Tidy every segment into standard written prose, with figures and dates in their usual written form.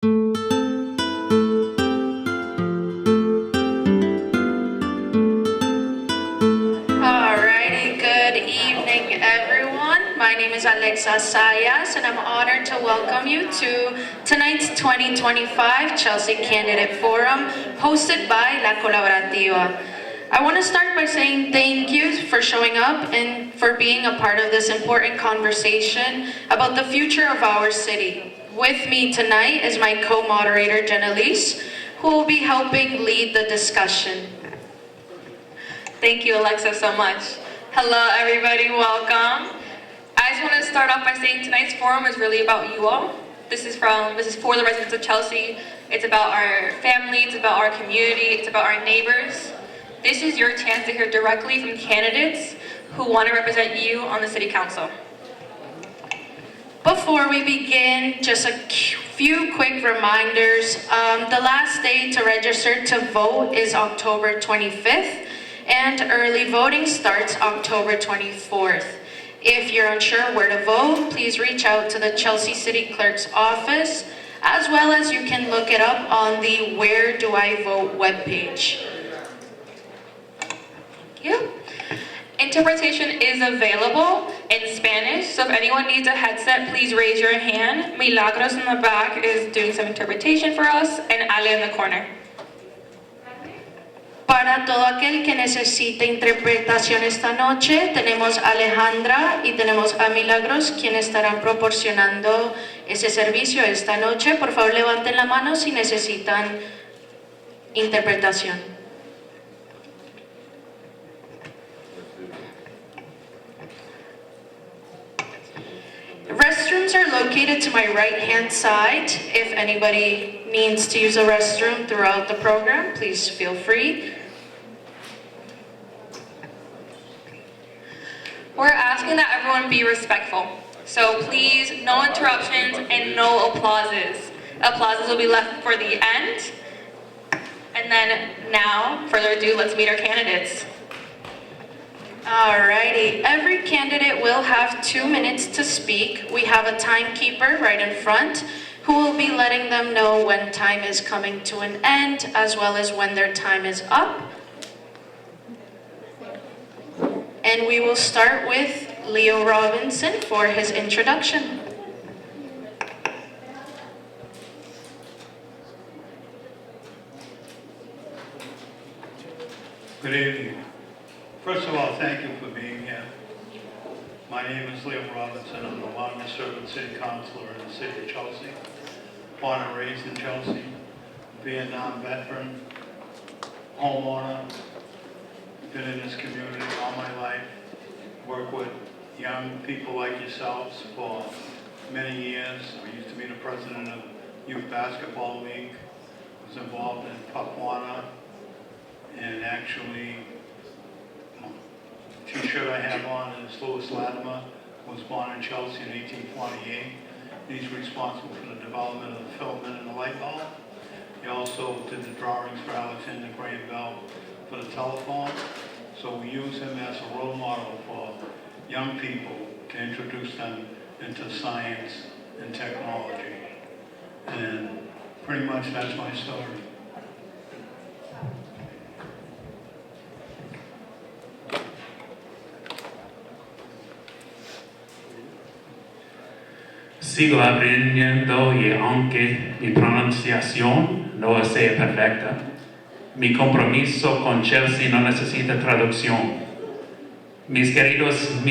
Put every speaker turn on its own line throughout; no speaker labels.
Alrighty, good evening everyone. My name is Alexa Sayas and I'm honored to welcome you to tonight's 2025 Chelsea Candidate Forum hosted by La Colaborativa. I want to start by saying thank you for showing up and for being a part of this important conversation about the future of our city. With me tonight is my co-moderator, Jenelise, who will be helping lead the discussion.
Thank you, Alexa, so much. Hello, everybody. Welcome. I just want to start off by saying tonight's forum is really about you all. This is for the residents of Chelsea. It's about our family. It's about our community. It's about our neighbors. This is your chance to hear directly from candidates who want to represent you on the City Council.
Before we begin, just a few quick reminders. The last day to register to vote is October 25th. And early voting starts October 24th. If you're unsure where to vote, please reach out to the Chelsea City Clerk's office, as well as you can look it up on the Where Do I Vote webpage.
Yeah. Interpretation is available in Spanish, so if anyone needs a headset, please raise your hand. Milagros in the back is doing some interpretation for us, and Ale in the corner.
Para todo aquel que necesite interpretación esta noche, tenemos a Alejandra y tenemos a Milagros, quienes estarán proporcionando ese servicio esta noche. Por favor, levanten la mano si necesitan interpretación. Restrooms are located to my right-hand side. If anybody needs to use a restroom throughout the program, please feel free.
We're asking that everyone be respectful. So please, no interruptions and no applauses. Applauses will be left for the end. And then now, further ado, let's meet our candidates.
Alrighty, every candidate will have 2 minutes to speak. We have a timekeeper right in front who will be letting them know when time is coming to an end, as well as when their time is up. And we will start with Leo Robinson for his introduction.
Good evening. First of all, thank you for being here. My name is Leo Robinson. I'm the longest-serving city councilor in the city of Chelsea. Born and raised in Chelsea, Vietnam veteran, homeowner. Been in this community all my life. Worked with young people like yourselves for many years. I used to be the president of Youth Basketball League. Was involved in Papuana, and actually, the t-shirt I have on is Louis Latimer, was born in Chelsea in 1848. He's responsible for the development of the filament and the light bulb. He also did the drawings for Alexander Graham Bell for the telephone. So we use him as a role model for young people to introduce them into science and technology. And pretty much that's my story.
Sigo aprendiendo y aunque mi pronunciación no sea perfecta, mi compromiso con Chelsea no necesita traducción. Mis queridos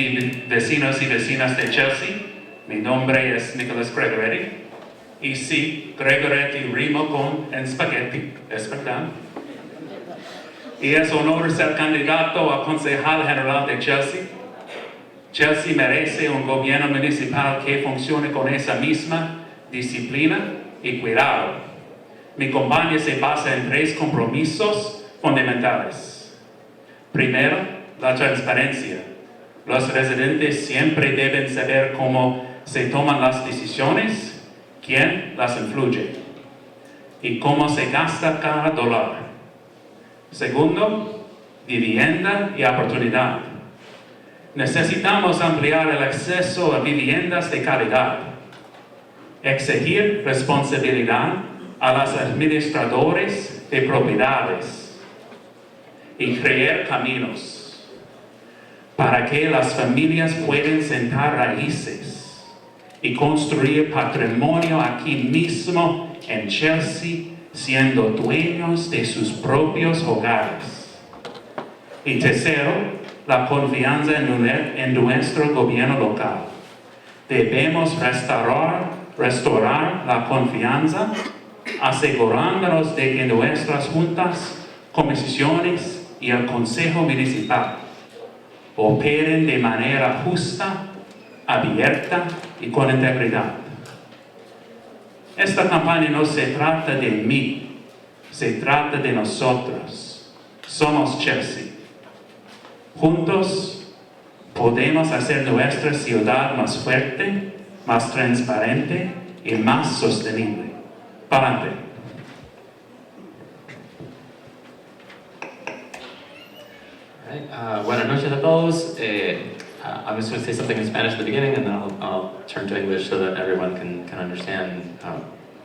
vecinos y vecinas de Chelsea, mi nombre es Nicholas Gregoretti. Y sí, Gregoretti rima con en spaghetti, es verdad. Y es honor ser candidato a concejal general de Chelsea. Chelsea merece un gobierno municipal que funcione con esa misma disciplina y cuidado. Mi campaña se basa en 3 compromisos fundamentales. Primero, la transparencia. Los residentes siempre deben saber cómo se toman las decisiones, quién las influye y cómo se gasta cada dólar. Segundo, vivienda y oportunidad. Necesitamos ampliar el acceso a viviendas de calidad. exigir responsabilidad a los administradores de propiedades y crear caminos para que las familias puedan sentar raíces y construir patrimonio aquí mismo en Chelsea, siendo dueños de sus propios hogares. Y tercero, la confianza en nuestro gobierno local. Debemos restaurar la confianza, asegurándonos de que nuestras juntas, comisiones y el Consejo Municipal operen de manera justa, abierta y con integridad. Esta campaña no se trata de mí, se trata de nosotros. Somos Chelsea. Juntos podemos hacer nuestra ciudad más fuerte, más transparente y más sostenible. Para adelante.
Buenas noches a todos. I'm just going to say something in Spanish at the beginning, and then I'll turn to English so that everyone can understand,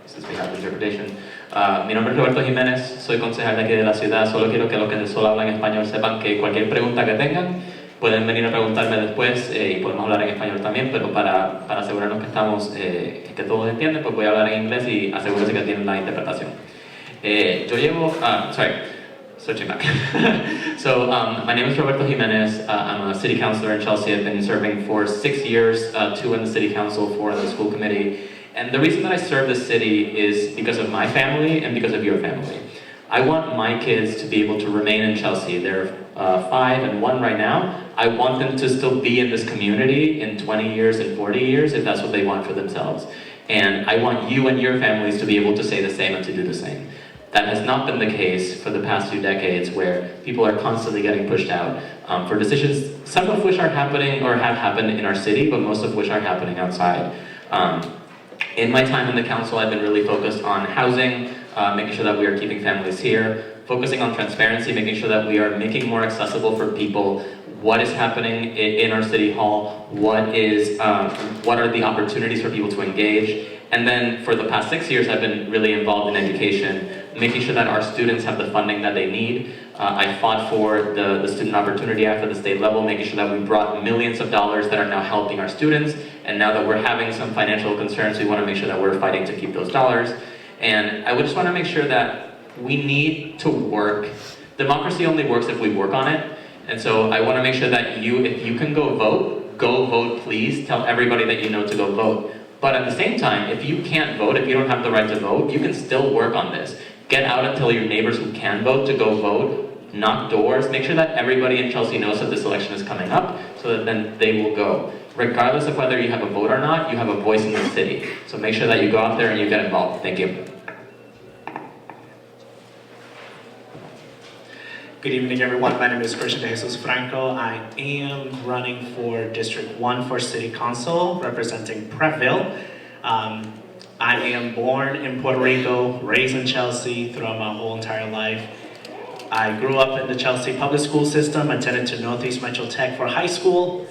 since we have interpretation. Mi nombre es Roberto Jiménez, soy concejal de aquí de la ciudad. Solo quiero que los que solo hablan español sepan que cualquier pregunta que tengan pueden venir a preguntarme después y podemos hablar en español también, pero para asegurarnos que que todos entienden, pues voy a hablar en inglés y asegúrese que tienen la interpretación. Yo llevo, switching back. So, my name is Roberto Jimenez. I'm a city councilor in Chelsea. I've been serving for 6 years, 2 in the city council, 4 in the school committee. And the reason that I serve the city is because of my family and because of your family. I want my kids to be able to remain in Chelsea. They're 5 and 1 right now. I want them to still be in this community in 20 years and 40 years if that's what they want for themselves. And I want you and your families to be able to say the same and to do the same. That has not been the case for the past few decades, where people are constantly getting pushed out for decisions, some of which are happening or have happened in our city, but most of which are happening outside. In my time in the council, I've been really focused on housing, making sure that we are keeping families here, focusing on transparency, making sure that we are making more accessible for people what is happening in our city hall, what are the opportunities for people to engage. And then for the past 6 years, I've been really involved in education, making sure that our students have the funding that they need. I fought for the Student Opportunity Act at the state level, making sure that we brought millions of dollars that are now helping our students. And now that we're having some financial concerns, we want to make sure that we're fighting to keep those dollars. And I would just want to make sure that we need to work. Democracy only works if we work on it. And so I want to make sure that if you can go vote, please. Tell everybody that you know to go vote. But at the same time, if you can't vote, if you don't have the right to vote, you can still work on this. Get out and tell your neighbors who can vote to go vote, knock doors, make sure that everybody in Chelsea knows that this election is coming up, so that then they will go. Regardless of whether you have a vote or not, you have a voice in the city. So make sure that you go out there and you get involved. Thank you.
Good evening, everyone. My name is Christian De Jesus Franco. I am running for District 1 for City Council, representing Prattville. I am born in Puerto Rico, raised in Chelsea throughout my whole entire life. I grew up in the Chelsea public school system, attended to Northeast Metro Tech for high school,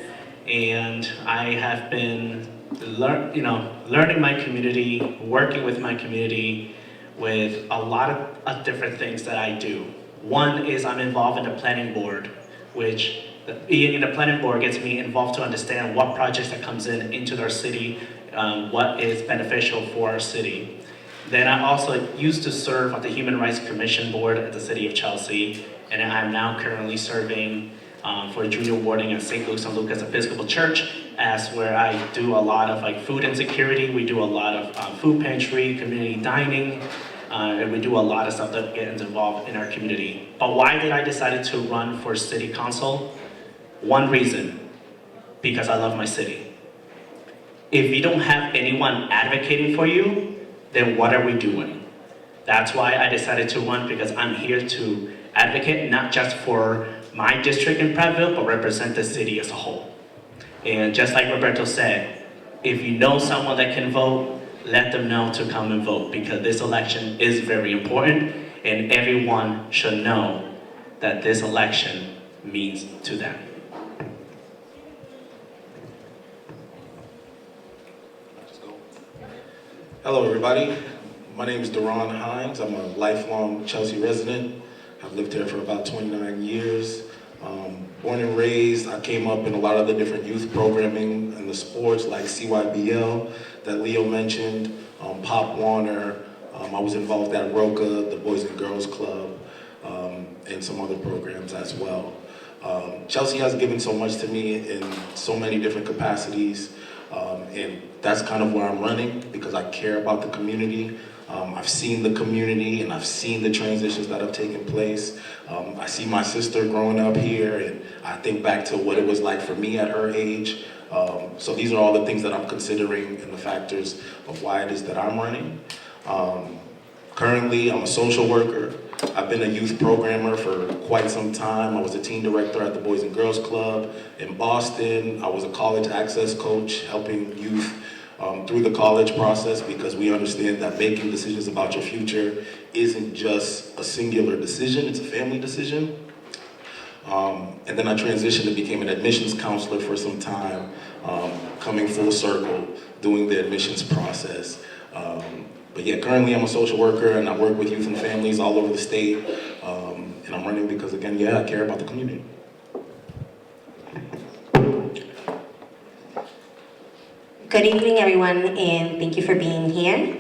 and I have been learning my community, working with my community with a lot of different things that I do. One is I'm involved in the planning board, which being in the planning board gets me involved to understand what projects that comes into our city, what is beneficial for our city. Then I also used to serve at the Human Rights Commission Board at the City of Chelsea, and I'm now currently serving for junior warding at St. Luke's and Lucas Episcopal Church, as where I do a lot of food insecurity. We do a lot of food pantry, community dining, and we do a lot of stuff that gets involved in our community. But why did I decide to run for city council? One reason, because I love my city. If you don't have anyone advocating for you, then what are we doing? That's why I decided to run, because I'm here to advocate not just for my district in Prattville, but represent the city as a whole. And just like Roberto said, if you know someone that can vote, let them know to come and vote, because this election is very important and everyone should know that this election means to them.
Hello, everybody. My name is Deron Hines. I'm a lifelong Chelsea resident. I've lived here for about 29 years. Born and raised, I came up in a lot of the different youth programming and the sports like CYBL that Leo mentioned, Pop Warner. I was involved at Roca, the Boys and Girls Club, and some other programs as well. Chelsea has given so much to me in so many different capacities, and that's kind of where I'm running because I care about the community. I've seen the community and I've seen the transitions that have taken place. I see my sister growing up here and I think back to what it was like for me at her age. So these are all the things that I'm considering and the factors of why it is that I'm running. Currently, I'm a social worker. I've been a youth programmer for quite some time. I was a teen director at the Boys and Girls Club in Boston. I was a college access coach helping youth through the college process because we understand that making decisions about your future isn't just a singular decision, it's a family decision. And then I transitioned and became an admissions counselor for some time, coming full circle, doing the admissions process. But yeah, currently I'm a social worker and I work with youth and families all over the state. And I'm running because again, yeah, I care about the community.
Good evening, everyone, and thank you for being here.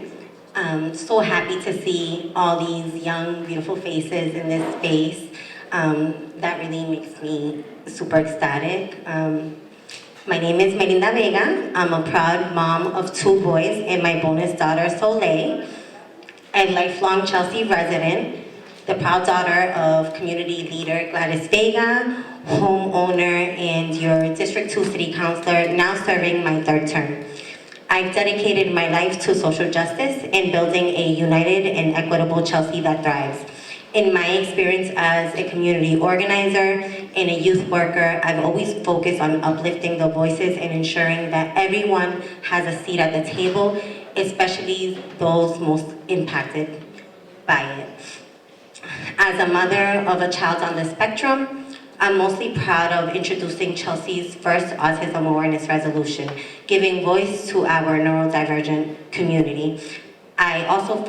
I'm so happy to see all these young, beautiful faces in this space. That really makes me super ecstatic. My name is Melinda Vega. I'm a proud mom of 2 boys and my bonus daughter, Soleil, a lifelong Chelsea resident, the proud daughter of community leader Gladys Vega, homeowner, and your District 2 City Councilor, now serving my 3rd term. I've dedicated my life to social justice and building a united and equitable Chelsea that thrives. In my experience as a community organizer and a youth worker, I've always focused on uplifting the voices and ensuring that everyone has a seat at the table, especially those most impacted by it. As a mother of a child on the spectrum, I'm mostly proud of introducing Chelsea's first autism awareness resolution, giving voice to our neurodivergent community. I also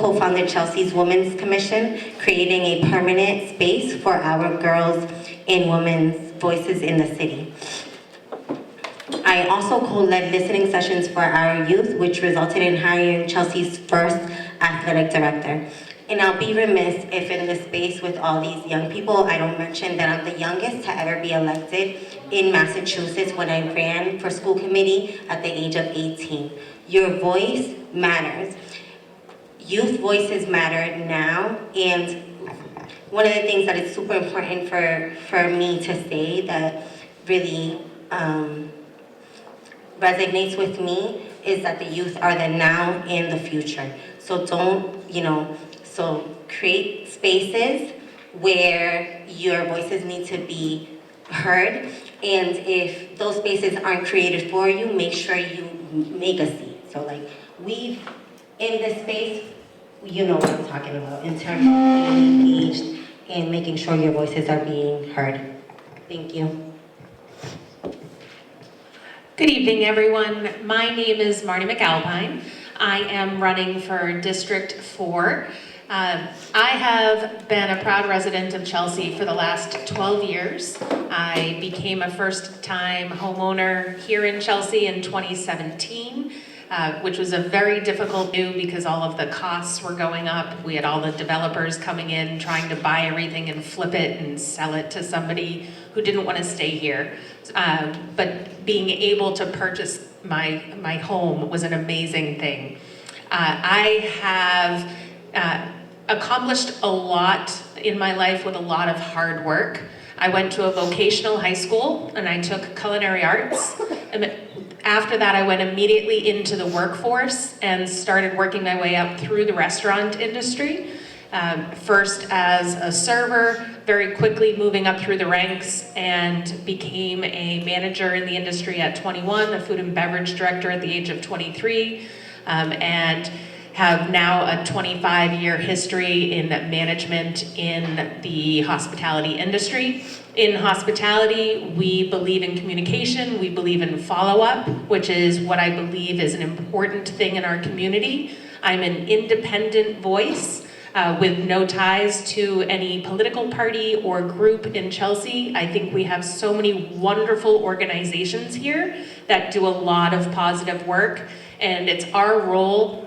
co-founded Chelsea's Women's Commission, creating a permanent space for our girls and women's voices in the city. I also co-led listening sessions for our youth, which resulted in hiring Chelsea's first athletic director. And I'll be remiss if in the space with all these young people, I don't mention that I'm the youngest to ever be elected in Massachusetts when I ran for school committee at the age of 18. Your voice matters. Youth voices matter now, and one of the things that is super important for me to say that really resonates with me is that the youth are the now and the future. So so create spaces where your voices need to be heard, and if those spaces aren't created for you, make sure you make a seat. So like in this space, you know what I'm talking about in terms of being engaged and making sure your voices are being heard. Thank you.
Good evening, everyone. My name is Marnie McAlpine. I am running for District 4. I have been a proud resident of Chelsea for the last 12 years. I became a first-time homeowner here in Chelsea in 2017, which was a very difficult do because all of the costs were going up. We had all the developers coming in trying to buy everything and flip it and sell it to somebody who didn't want to stay here. But being able to purchase my home was an amazing thing. I have accomplished a lot in my life with a lot of hard work. I went to a vocational high school and I took culinary arts. And after that, I went immediately into the workforce and started working my way up through the restaurant industry. First as a server, very quickly moving up through the ranks, and became a manager in the industry at 21, a food and beverage director at the age of 23, and have now a 25-year history in management in the hospitality industry. In hospitality, we believe in communication, we believe in follow-up, which is what I believe is an important thing in our community. I'm an independent voice with no ties to any political party or group in Chelsea. I think we have so many wonderful organizations here that do a lot of positive work, and it's our role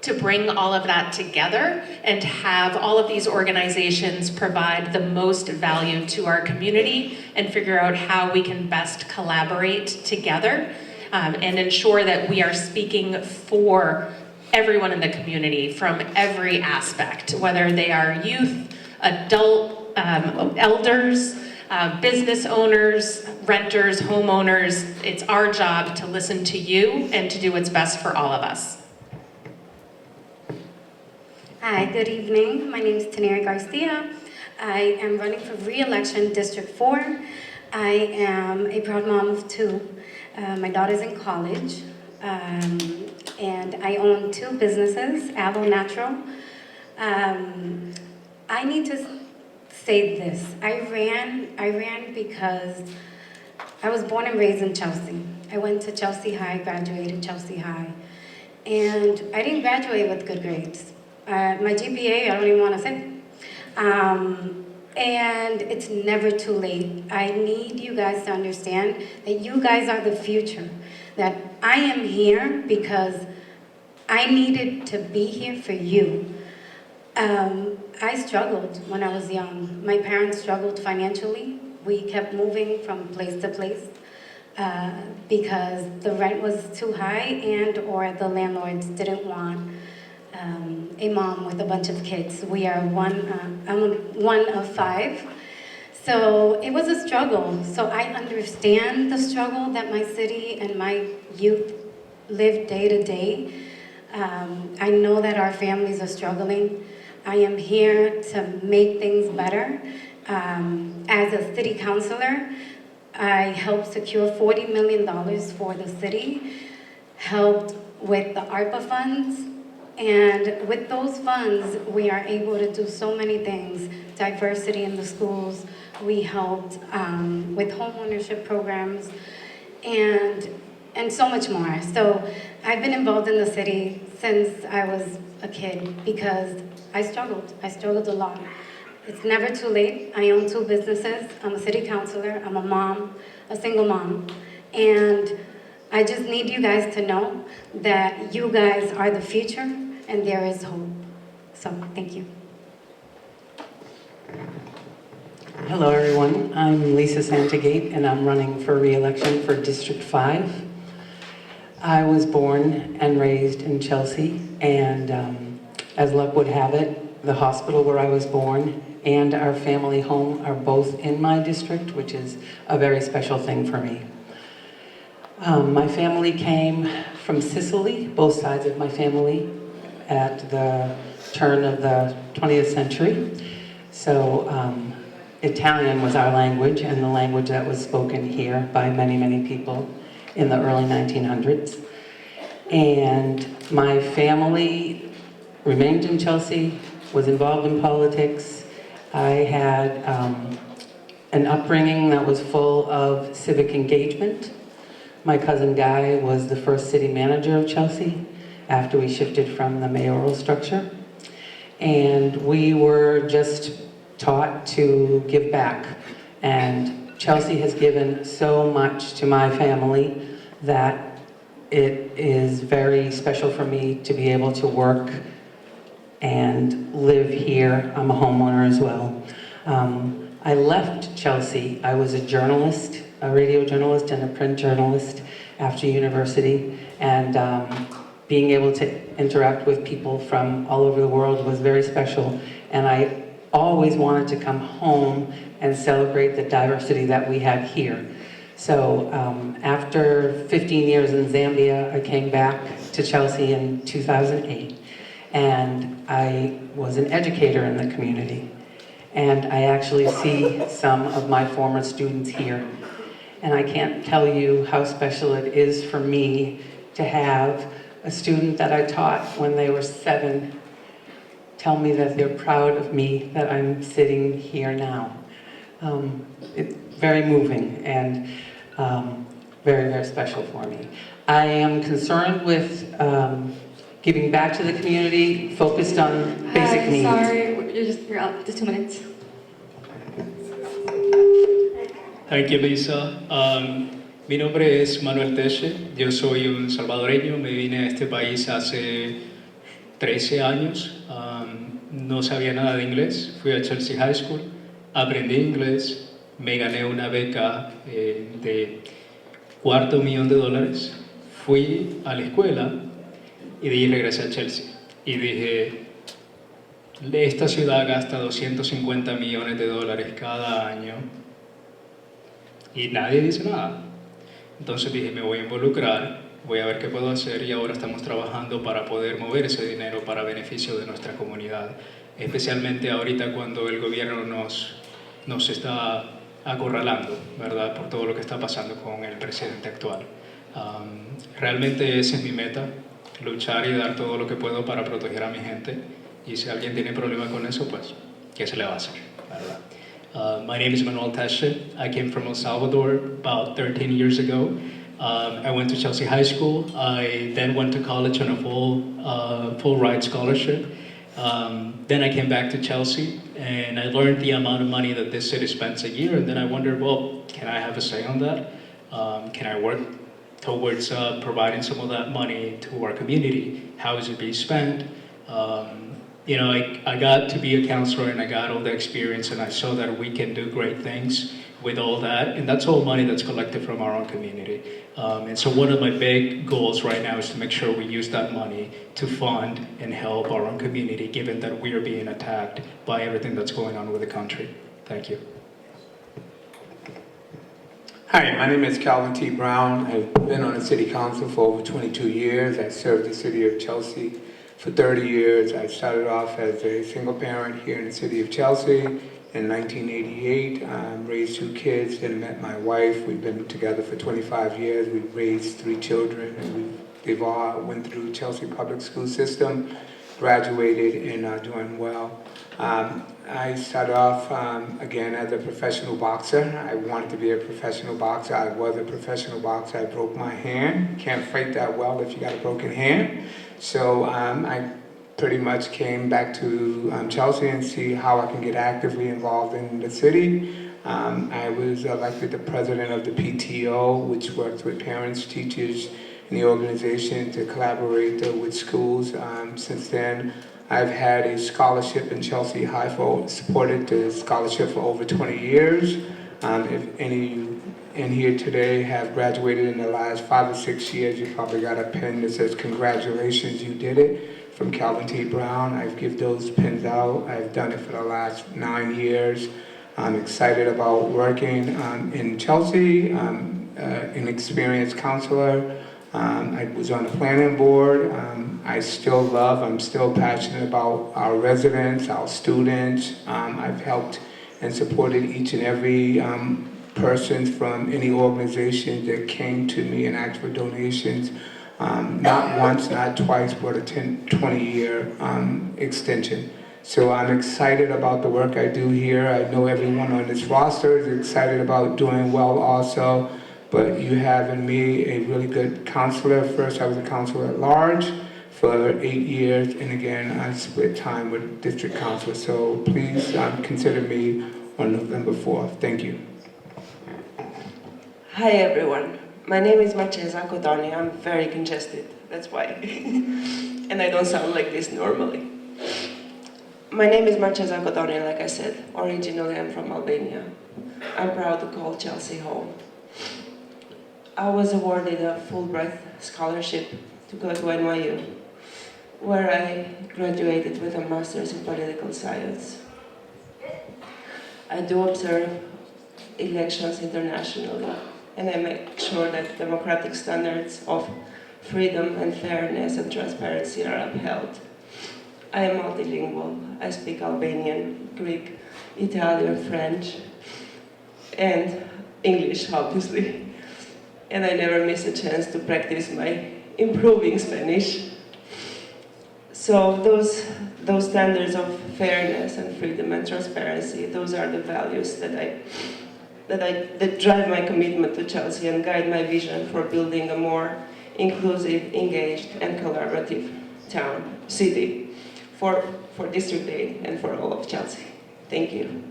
to bring all of that together and have all of these organizations provide the most value to our community and figure out how we can best collaborate together and ensure that we are speaking for everyone in the community from every aspect, whether they are youth, adult, elders, business owners, renters, homeowners. It's our job to listen to you and to do what's best for all of us.
Hi, good evening. My name is Taneri Garcia. I am running for re-election District 4. I am a proud mom of two. My daughter's in college, and I own two businesses, Aloe Natural. I need to say this. I ran because I was born and raised in Chelsea. I went to Chelsea High, graduated Chelsea High, and I didn't graduate with good grades. My GPA, I don't even want to say. And it's never too late. I need you guys to understand that you guys are the future. That I am here because I needed to be here for you. I struggled when I was young. My parents struggled financially. We kept moving from place to place because the rent was too high and or the landlords didn't want a mom with a bunch of kids. We are I'm one of 5. So it was a struggle. So I understand the struggle that my city and my youth live day to day. I know that our families are struggling. I am here to make things better. As a city councilor, I helped secure $40 million for the city, helped with the ARPA funds, and with those funds, we are able to do so many things. Diversity in the schools, we helped with homeownership programs, and so much more. So I've been involved in the city since I was a kid because I struggled a lot. It's never too late. I own 2 businesses. I'm a city councilor. I'm a mom, a single mom. And I just need you guys to know that you guys are the future and there is hope. So, thank you.
Hello everyone, I'm Lisa Santagate and I'm running for re-election for District 5. I was born and raised in Chelsea, and as luck would have it, the hospital where I was born and our family home are both in my district, which is a very special thing for me. My family came from Sicily, both sides of my family, at the turn of the 20th century. So Italian was our language and the language that was spoken here by many, many people in the early 1900s. And my family remained in Chelsea, was involved in politics. I had an upbringing that was full of civic engagement. My cousin Guy was the first city manager of Chelsea after we shifted from the mayoral structure. And we were just taught to give back. And Chelsea has given so much to my family that it is very special for me to be able to work and live here. I'm a homeowner as well. I left Chelsea. I was a journalist, a radio journalist and a print journalist after university. And being able to interact with people from all over the world was very special. And I always wanted to come home and celebrate the diversity that we had here. So after 15 years in Zambia, I came back to Chelsea in 2008. And I was an educator in the community. And I actually see some of my former students here. And I can't tell you how special it is for me to have a student that I taught when they were 7 tell me that they're proud of me, that I'm sitting here now. It's very moving and very, very special for me. I am concerned with giving back to the community, focused on basic needs.
Sorry, you're out. Just 2 minutes.
Thank you, Lisa. Mi nombre es Manuel Teche, yo soy un salvadoreño, me vine a este país hace 13 años, no sabía nada de inglés, fui a Chelsea High School, aprendí inglés, me gané una beca de $250,000, fui a la escuela y de ahí regresé a Chelsea y dije, esta ciudad gasta $250 millones cada año y nadie dice nada. Entonces dije, me voy a involucrar, voy a ver qué puedo hacer y ahora estamos trabajando para poder mover ese dinero para beneficio de nuestra comunidad, especialmente ahorita cuando el gobierno nos está acorralando, ¿verdad? Por todo lo que está pasando con el presidente actual. Realmente esa es mi meta, luchar y dar todo lo que puedo para proteger a mi gente y si alguien tiene problema con eso, pues, ¿qué se le va a hacer? ¿Verdad? My name is Manuel Teche. I came from El Salvador about 13 years ago. I went to Chelsea High School. I then went to college on a full ride scholarship. Then I came back to Chelsea and I learned the amount of money that this city spends a year, and then I wondered, well, can I have a say on that? Can I work towards providing some of that money to our community? How is it being spent? You know, I got to be a counselor and I got all the experience and I saw that we can do great things with all that, and that's all money that's collected from our own community. And so one of my big goals right now is to make sure we use that money to fund and help our own community, given that we are being attacked by everything that's going on with the country. Thank you.
Hi, my name is Calvin T. Brown. I've been on the City Council for over 22 years. I served the City of Chelsea for 30 years. I started off as a single parent here in the City of Chelsea in 1988. Raised 2 kids, then met my wife. We've been together for 25 years. We've raised 3 children, and they've all went through Chelsea public school system, graduated, and are doing well. I started off, again, as a professional boxer. I wanted to be a professional boxer. I was a professional boxer. I broke my hand. Can't fight that well if you got a broken hand. So I pretty much came back to Chelsea and see how I can get actively involved in the city. I was elected the president of the PTO, which works with parents, teachers, and the organization to collaborate with schools. Since then, I've had a scholarship in Chelsea High for supported the scholarship for over 20 years. If any of you in here today have graduated in the last 5 or 6 years, you probably got a pin that says congratulations, you did it, from Calvin T. Brown. I've given those pins out. I've done it for the last 9 years. I'm excited about working in Chelsea. An experienced counselor. I was on the planning board. I'm still passionate about our residents, our students. I've helped and supported each and every person from any organization that came to me and asked for donations. Not once, not twice, but a 20-year extension. So I'm excited about the work I do here. I know everyone on this roster is excited about doing well also. But you have in me a really good counselor. First, I was a counselor at large for 8 years, and again, I split time with district council. So please consider me on November 4th. Thank you.
Hi everyone. My name is Marchesa Cotoni. I'm very congested, that's why. And I don't sound like this normally. My name is Marchesa Cotoni, like I said. Originally, I'm from Albania. I'm proud to call Chelsea home. I was awarded a Fulbright scholarship to go to NYU, where I graduated with a master's in political science. I do observe elections internationally, and I make sure that democratic standards of freedom and fairness and transparency are upheld. I am multilingual. I speak Albanian, Greek, Italian, French, and English, obviously. And I never miss a chance to practice my improving Spanish. So those standards of fairness and freedom and transparency, those are the values that drive my commitment to Chelsea and guide my vision for building a more inclusive, engaged, and collaborative city for District 8 and for all of Chelsea. Thank you.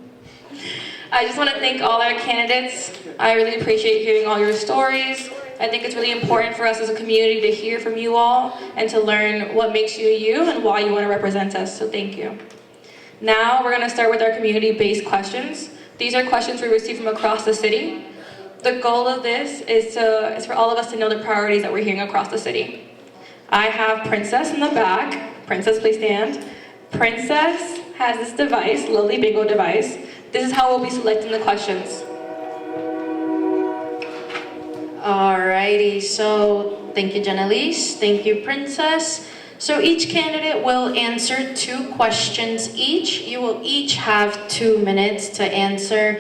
I just want to thank all our candidates. I really appreciate hearing all your stories. I think it's really important for us as a community to hear from you all and to learn what makes you you and why you want to represent us, so thank you. Now we're going to start with our community-based questions. These are questions we received from across the city. The goal of this is for all of us to know the priorities that we're hearing across the city. I have Princess in the back. Princess, please stand. Princess has this device, lovely bingo device. This is how we'll be selecting the questions.
Alrighty, so thank you, Janelise. Thank you, Princess. So each candidate will answer 2 questions each. You will each have 2 minutes to answer.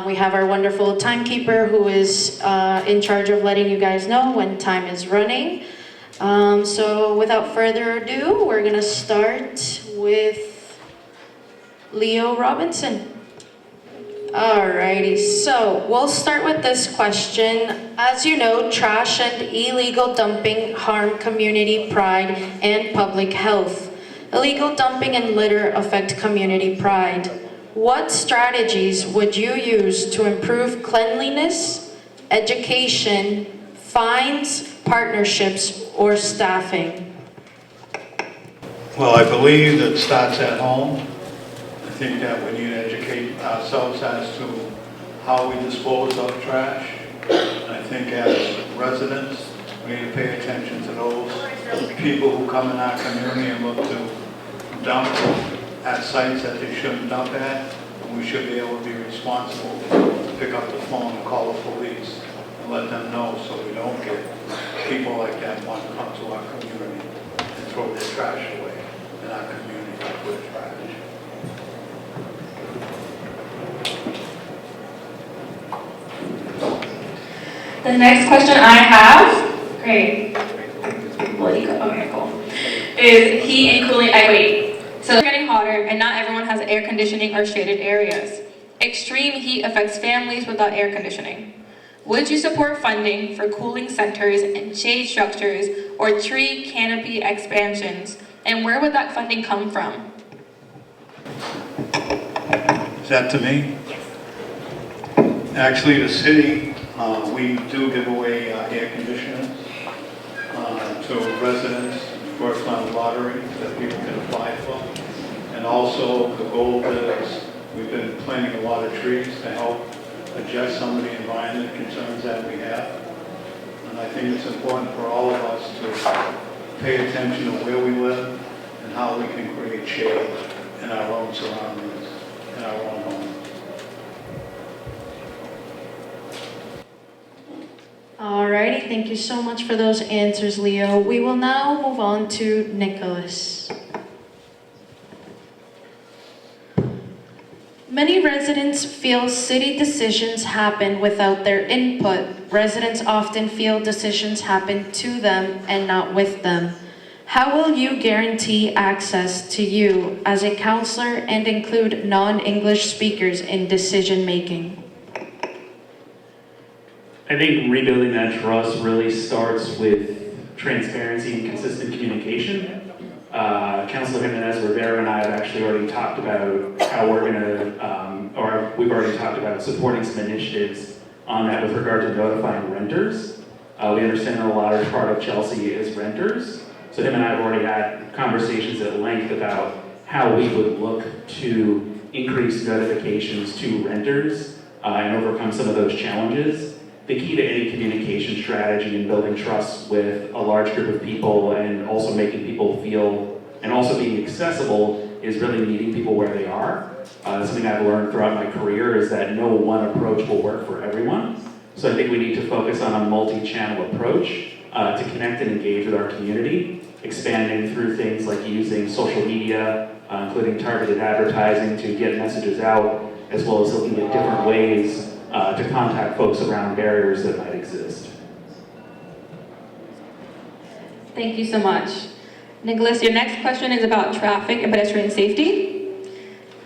We have our wonderful timekeeper who is in charge of letting you guys know when time is running. So without further ado, we're gonna start with Leo Robinson. Alrighty, so we'll start with this question. As you know, trash and illegal dumping harm community pride and public health. Illegal dumping and litter affect community pride. What strategies would you use to improve cleanliness, education, fines, partnerships, or staffing?
Well, I believe it starts at home. I think that we need to educate ourselves as to how we dispose of trash. And I think as residents, we need to pay attention to those people who come in our community and look to dump at sites that they shouldn't dump at. And we should be able to be responsible to pick up the phone and call the police and let them know so we don't get people like that want to come to our community and throw their trash away in our community like we're trash.
The next question I have, great, okay, cool, is heat and cooling, so it's getting hotter and not everyone has air conditioning or shaded areas. Extreme heat affects families without air conditioning. Would you support funding for cooling centers and shade structures or tree canopy expansions? And where would that funding come from?
Is that to me? Yes. Actually, the city, we do give away air conditioners to residents, first on the lottery that people can apply for. And also the goal is we've been planting a lot of trees to help address some of the environment concerns that we have. And I think it's important for all of us to pay attention to where we live and how we can create shade in our own surroundings, in our own homes.
Alrighty, thank you so much for those answers, Leo. We will now move on to Nicholas. Many residents feel city decisions happen without their input. Residents often feel decisions happen to them and not with them. How will you guarantee access to you as a counselor and include non-English speakers in decision making?
I think rebuilding that trust really starts with transparency and consistent communication. Councilor Jimenez Rivera and I have actually already talked about how we're going to, we've already talked about supporting some initiatives on that with regard to notifying renters. We understand that a large part of Chelsea is renters. So him and I have already had conversations at length about how we would look to increase notifications to renters and overcome some of those challenges. The key to any communication strategy and building trust with a large group of people and also making people feel, and also being accessible, is really meeting people where they are. Something I've learned throughout my career is that no one approach will work for everyone. So I think we need to focus on a multi-channel approach to connect and engage with our community, expanding through things like using social media, including targeted advertising to get messages out, as well as looking at different ways to contact folks around barriers that might exist.
Thank you so much. Nicholas, your next question is about traffic and pedestrian safety.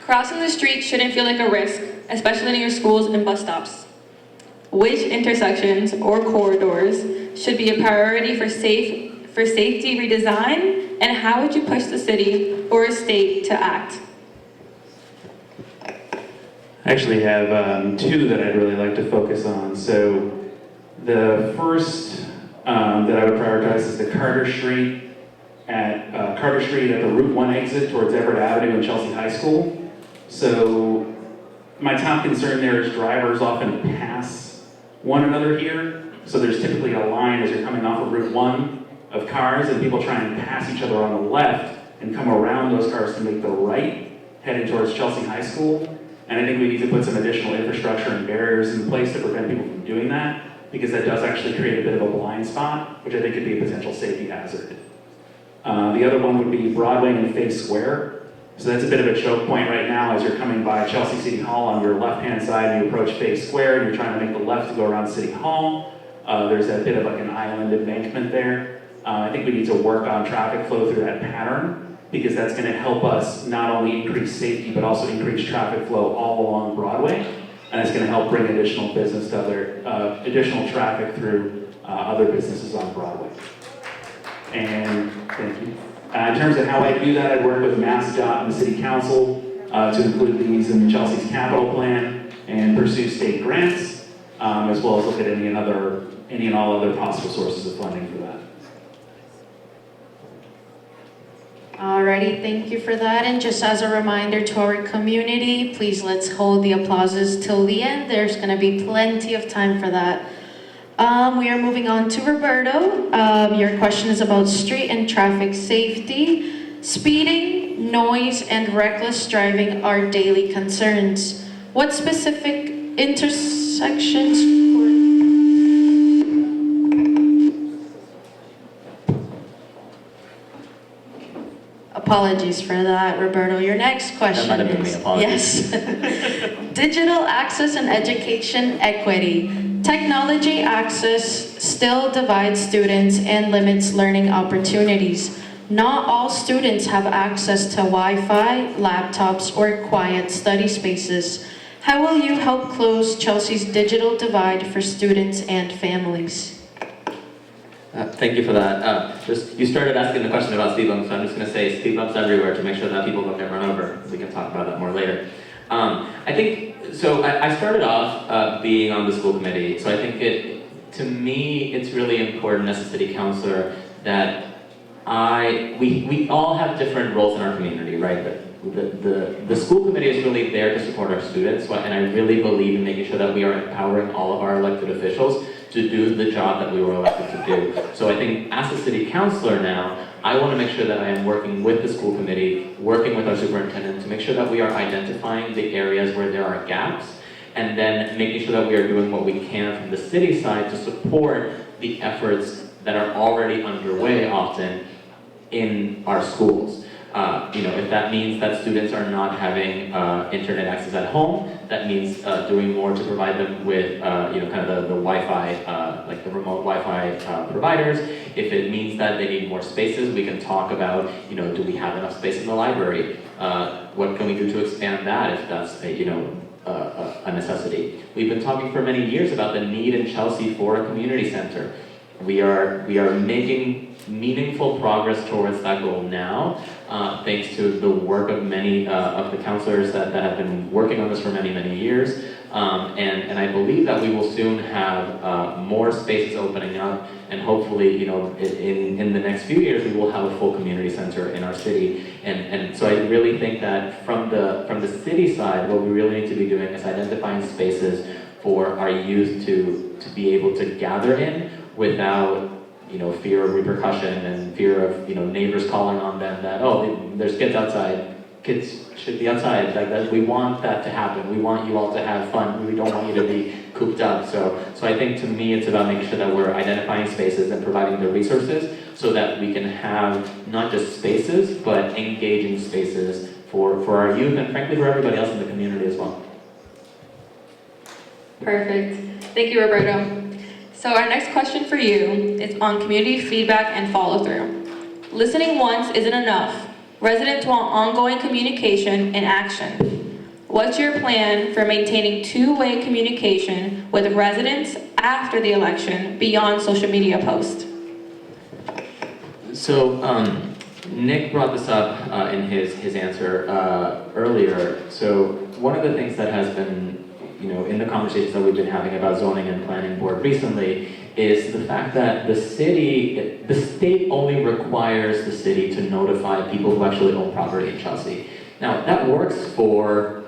Crossing the street shouldn't feel like a risk, especially near schools and bus stops. Which intersections or corridors should be a priority for safety redesign, and how would you push the city or state to act?
I actually have two that I'd really like to focus on. So the first that I would prioritize is the Carter Street at the Route 1 exit towards Everett Avenue and Chelsea High School. So my top concern there is drivers often pass one another here. So there's typically a line as you're coming off of Route 1 of cars, and people try and pass each other on the left and come around those cars to make the right, heading towards Chelsea High School. And I think we need to put some additional infrastructure and barriers in place to prevent people from doing that, because that does actually create a bit of a blind spot, which I think could be a potential safety hazard. The other one would be Broadway and Face Square. So that's a bit of a choke point right now as you're coming by Chelsea City Hall on your left-hand side and you approach Face Square and you're trying to make the left to go around City Hall. There's a bit of like an island embankment there. I think we need to work on traffic flow through that pattern, because that's going to help us not only increase safety but also increase traffic flow all along Broadway, and it's going to help bring additional business to additional traffic through other businesses on Broadway. And thank you. In terms of how I do that, I work with MassDOT and the City Council to include these in Chelsea's capital plan and pursue state grants, as well as look at any and all other possible sources of funding for that.
Alrighty, thank you for that. And just as a reminder to our community, please let's hold the applauses till the end. There's going to be plenty of time for that. We are moving on to Roberto. Your question is about street and traffic safety. Speeding, noise, and reckless driving are daily concerns. What specific intersections? Apologies for that, Roberto. Your next question
That might have been
is,
me, apologies.
yes. Digital access and education equity. Technology access still divides students and limits learning opportunities. Not all students have access to Wi-Fi, laptops, or quiet study spaces. How will you help close Chelsea's digital divide for students and families?
Thank you for that. You started asking the question about speed bumps, so I'm just going to say speed bumps everywhere to make sure that people don't get run over. We can talk about that more later. I started off being on the school committee, so I think to me, it's really important as a city councilor that we all have different roles in our community, right? The school committee is really there to support our students, and I really believe in making sure that we are empowering all of our elected officials to do the job that we were elected to do. So I think as a city councilor now, I want to make sure that I am working with the school committee, working with our superintendent to make sure that we are identifying the areas where there are gaps, and then making sure that we are doing what we can from the city side to support the efforts that are already underway often in our schools. If that means that students are not having internet access at home, that means doing more to provide them with, kind of the Wi-Fi, like the remote Wi-Fi providers. If it means that they need more spaces, we can talk about, do we have enough space in the library? What can we do to expand that if that's a necessity? We've been talking for many years about the need in Chelsea for a community center. We are making meaningful progress towards that goal now, thanks to the work of many of the counselors that have been working on this for many, many years. And I believe that we will soon have more spaces opening up, and hopefully, in the next few years, we will have a full community center in our city. And so I really think that from the city side, what we really need to be doing is identifying spaces for our youth to be able to gather in without fear of repercussion and fear of neighbors calling on them that, oh, there's kids outside. Kids should be outside. Like that, we want that to happen. We want you all to have fun. We don't want you to be cooped up. So I think to me it's about making sure that we're identifying spaces and providing the resources so that we can have not just spaces but engaging spaces for our youth and frankly for everybody else in the community as well.
Perfect. Thank you, Roberto. So our next question for you is on community feedback and follow-through. Listening once isn't enough. Residents want ongoing communication and action. What's your plan for maintaining two-way communication with residents after the election beyond social media posts?
So Nick brought this up in his answer earlier. So one of the things that has been, in the conversations that we've been having about zoning and planning board recently is the fact that the state only requires the city to notify people who actually own property in Chelsea. Now, that works for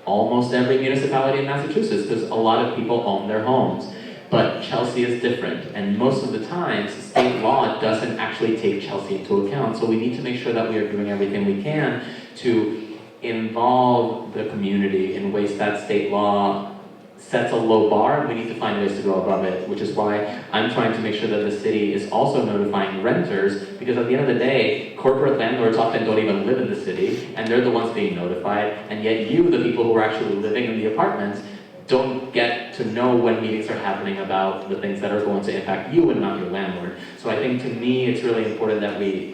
almost every municipality in Massachusetts because a lot of people own their homes. But Chelsea is different, and most of the times, state law doesn't actually take Chelsea into account, so we need to make sure that we are doing everything we can to involve the community in ways that state law sets a low bar, and we need to find ways to go above it, which is why I'm trying to make sure that the city is also notifying renters, because at the end of the day, corporate landlords often don't even live in the city, and they're the ones being notified, and yet you, the people who are actually living in the apartments, don't get to know when meetings are happening about the things that are going to impact you and not your landlord. So I think to me, it's really important that we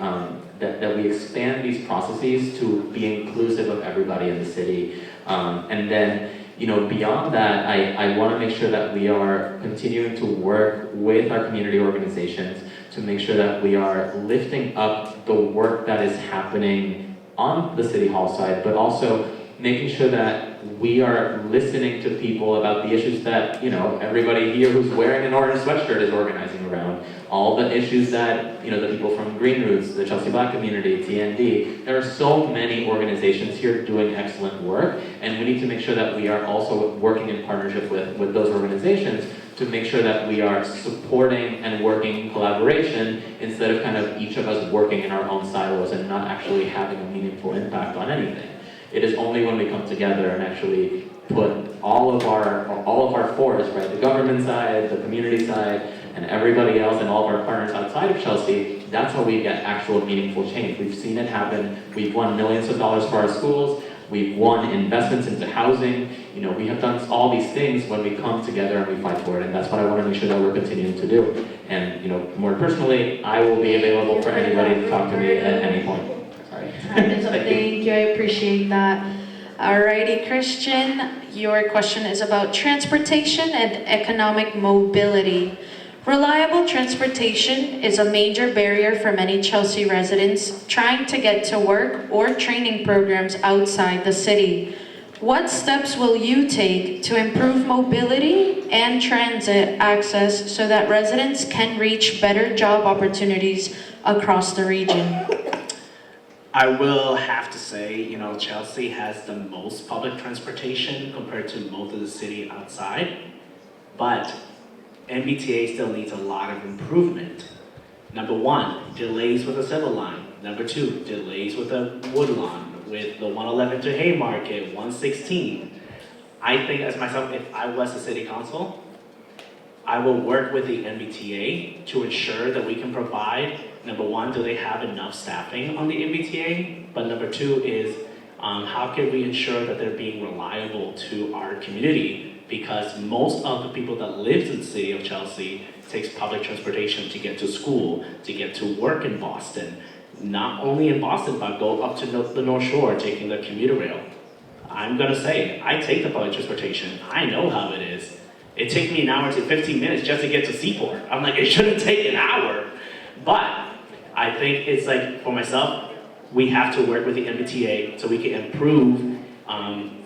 that we expand these processes to be inclusive of everybody in the city. And then, beyond that, I want to make sure that we are continuing to work with our community organizations to make sure that we are lifting up the work that is happening on the City Hall side, but also making sure that we are listening to people about the issues that, everybody here who's wearing an orange sweatshirt is organizing around. All the issues that, the people from Green Roots, the Chelsea Black community, TND, there are so many organizations here doing excellent work, and we need to make sure that we are also working in partnership with those organizations to make sure that we are supporting and working in collaboration instead of kind of each of us working in our own silos and not actually having a meaningful impact on anything. It is only when we come together and actually put all of our force, right, the government side, the community side, and everybody else and all of our partners outside of Chelsea, that's how we get actual meaningful change. We've seen it happen. We've won millions of dollars for our schools. We've won investments into housing. We have done all these things when we come together and we fight for it, and that's what I want to make sure that we're continuing to do. And more personally, I will be available for anybody to talk to me at any point. Sorry.
Thank you, I appreciate that. Alrighty, Christian, your question is about transportation and economic mobility. Reliable transportation is a major barrier for many Chelsea residents trying to get to work or training programs outside the city. What steps will you take to improve mobility and transit access so that residents can reach better job opportunities across the region?
I will have to say, Chelsea has the most public transportation compared to most of the city outside, but MBTA still needs a lot of improvement. Number one, delays with the Civil Line. Number two, delays with the Woodlawn, with the 111 to Haymarket, 116. I think as myself, if I was the city council, I will work with the MBTA to ensure that we can provide, number one, do they have enough staffing on the MBTA? But number two is, how can we ensure that they're being reliable to our community? Because most of the people that live in the city of Chelsea takes public transportation to get to school, to get to work in Boston. Not only in Boston, but go up to the North Shore, taking the commuter rail. I'm gonna say, I take the public transportation. I know how it is. It takes me an hour to 15 minutes just to get to Seaport. I'm like, it shouldn't take an hour. But I think it's like, for myself, we have to work with the MBTA so we can improve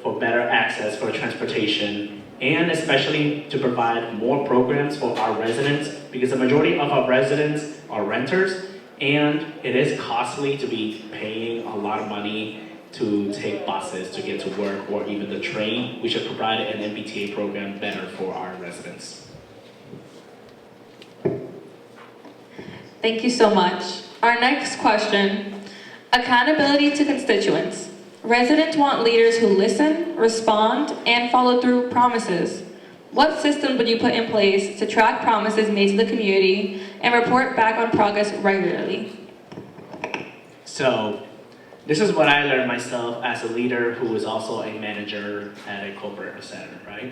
for better access for transportation, and especially to provide more programs for our residents, because the majority of our residents are renters, and it is costly to be paying a lot of money to take buses to get to work or even the train. We should provide an MBTA program better for our residents.
Thank you so much. Our next question, accountability to constituents. Residents want leaders who listen, respond, and follow through promises. What system would you put in place to track promises made to the community and report back on progress regularly?
So, this is what I learned myself as a leader who was also a manager at a corporate center, right?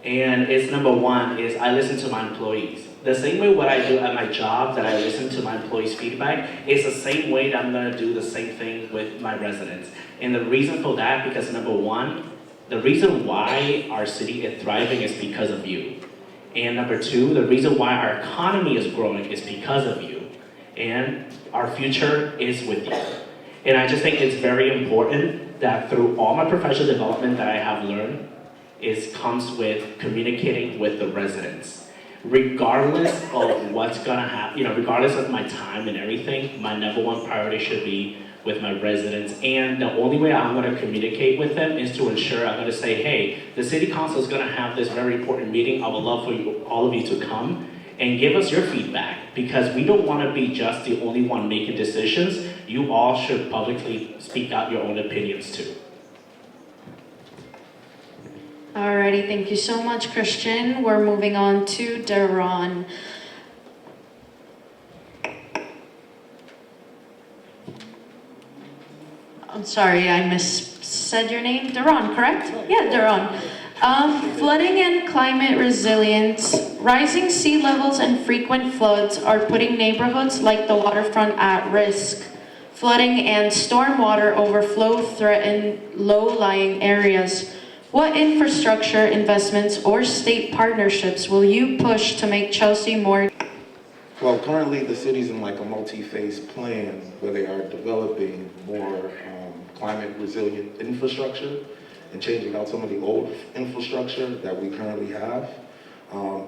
And it's number one is I listen to my employees. The same way what I do at my job, that I listen to my employees' feedback, is the same way that I'm gonna do the same thing with my residents. And the reason for that, because number one, the reason why our city is thriving is because of you. And number two, the reason why our economy is growing is because of you. And our future is with you. And I just think it's very important that through all my professional development that I have learned, comes with communicating with the residents. Regardless of what's gonna happen, regardless of my time and everything, my number one priority should be with my residents. And the only way I'm gonna communicate with them is to ensure I'm gonna say, hey, the city council is gonna have this very important meeting. I would love for all of you to come and give us your feedback, because we don't wanna be just the only one making decisions. You all should publicly speak out your own opinions too.
Alrighty, thank you so much, Christian. We're moving on to Daron. I'm sorry, I said your name. Daron, correct? Yeah, Daron. Flooding and climate resilience, rising sea levels and frequent floods are putting neighborhoods like the waterfront at risk. Flooding and stormwater overflow threaten low-lying areas. What infrastructure investments or state partnerships will you push to make Chelsea more?
Well, currently the city's in like a multi-phase plan where they are developing more climate resilient infrastructure and changing out some of the old infrastructure that we currently have.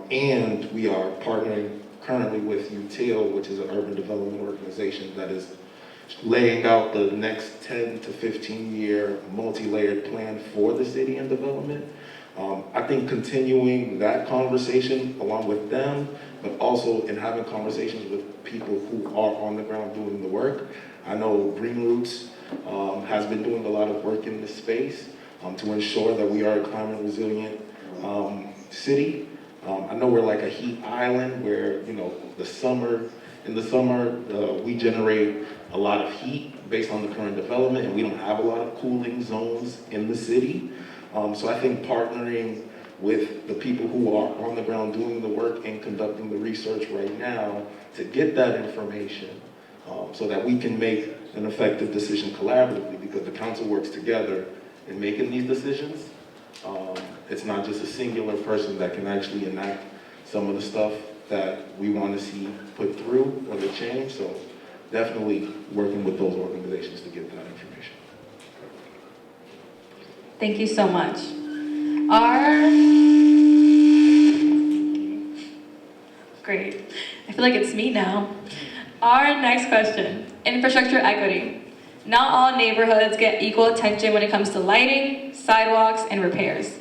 And we are partnering currently with UTIL, which is an urban development organization that is laying out the next 10 to 15 year multi-layered plan for the city and development. I think continuing that conversation along with them, but also in having conversations with people who are on the ground doing the work. I know Green Roots has been doing a lot of work in this space to ensure that we are a climate resilient city. I know we're like a heat island where, in the summer, we generate a lot of heat based on the current development, and we don't have a lot of cooling zones in the city. So I think partnering with the people who are on the ground doing the work and conducting the research right now to get that information so that we can make an effective decision collaboratively, because the council works together in making these decisions. It's not just a singular person that can actually enact some of the stuff that we want to see put through or the change. So definitely working with those organizations to get that information.
Thank you so much. Great. I feel like it's me now. Our next question, infrastructure equity. Not all neighborhoods get equal attention when it comes to lighting, sidewalks, and repairs.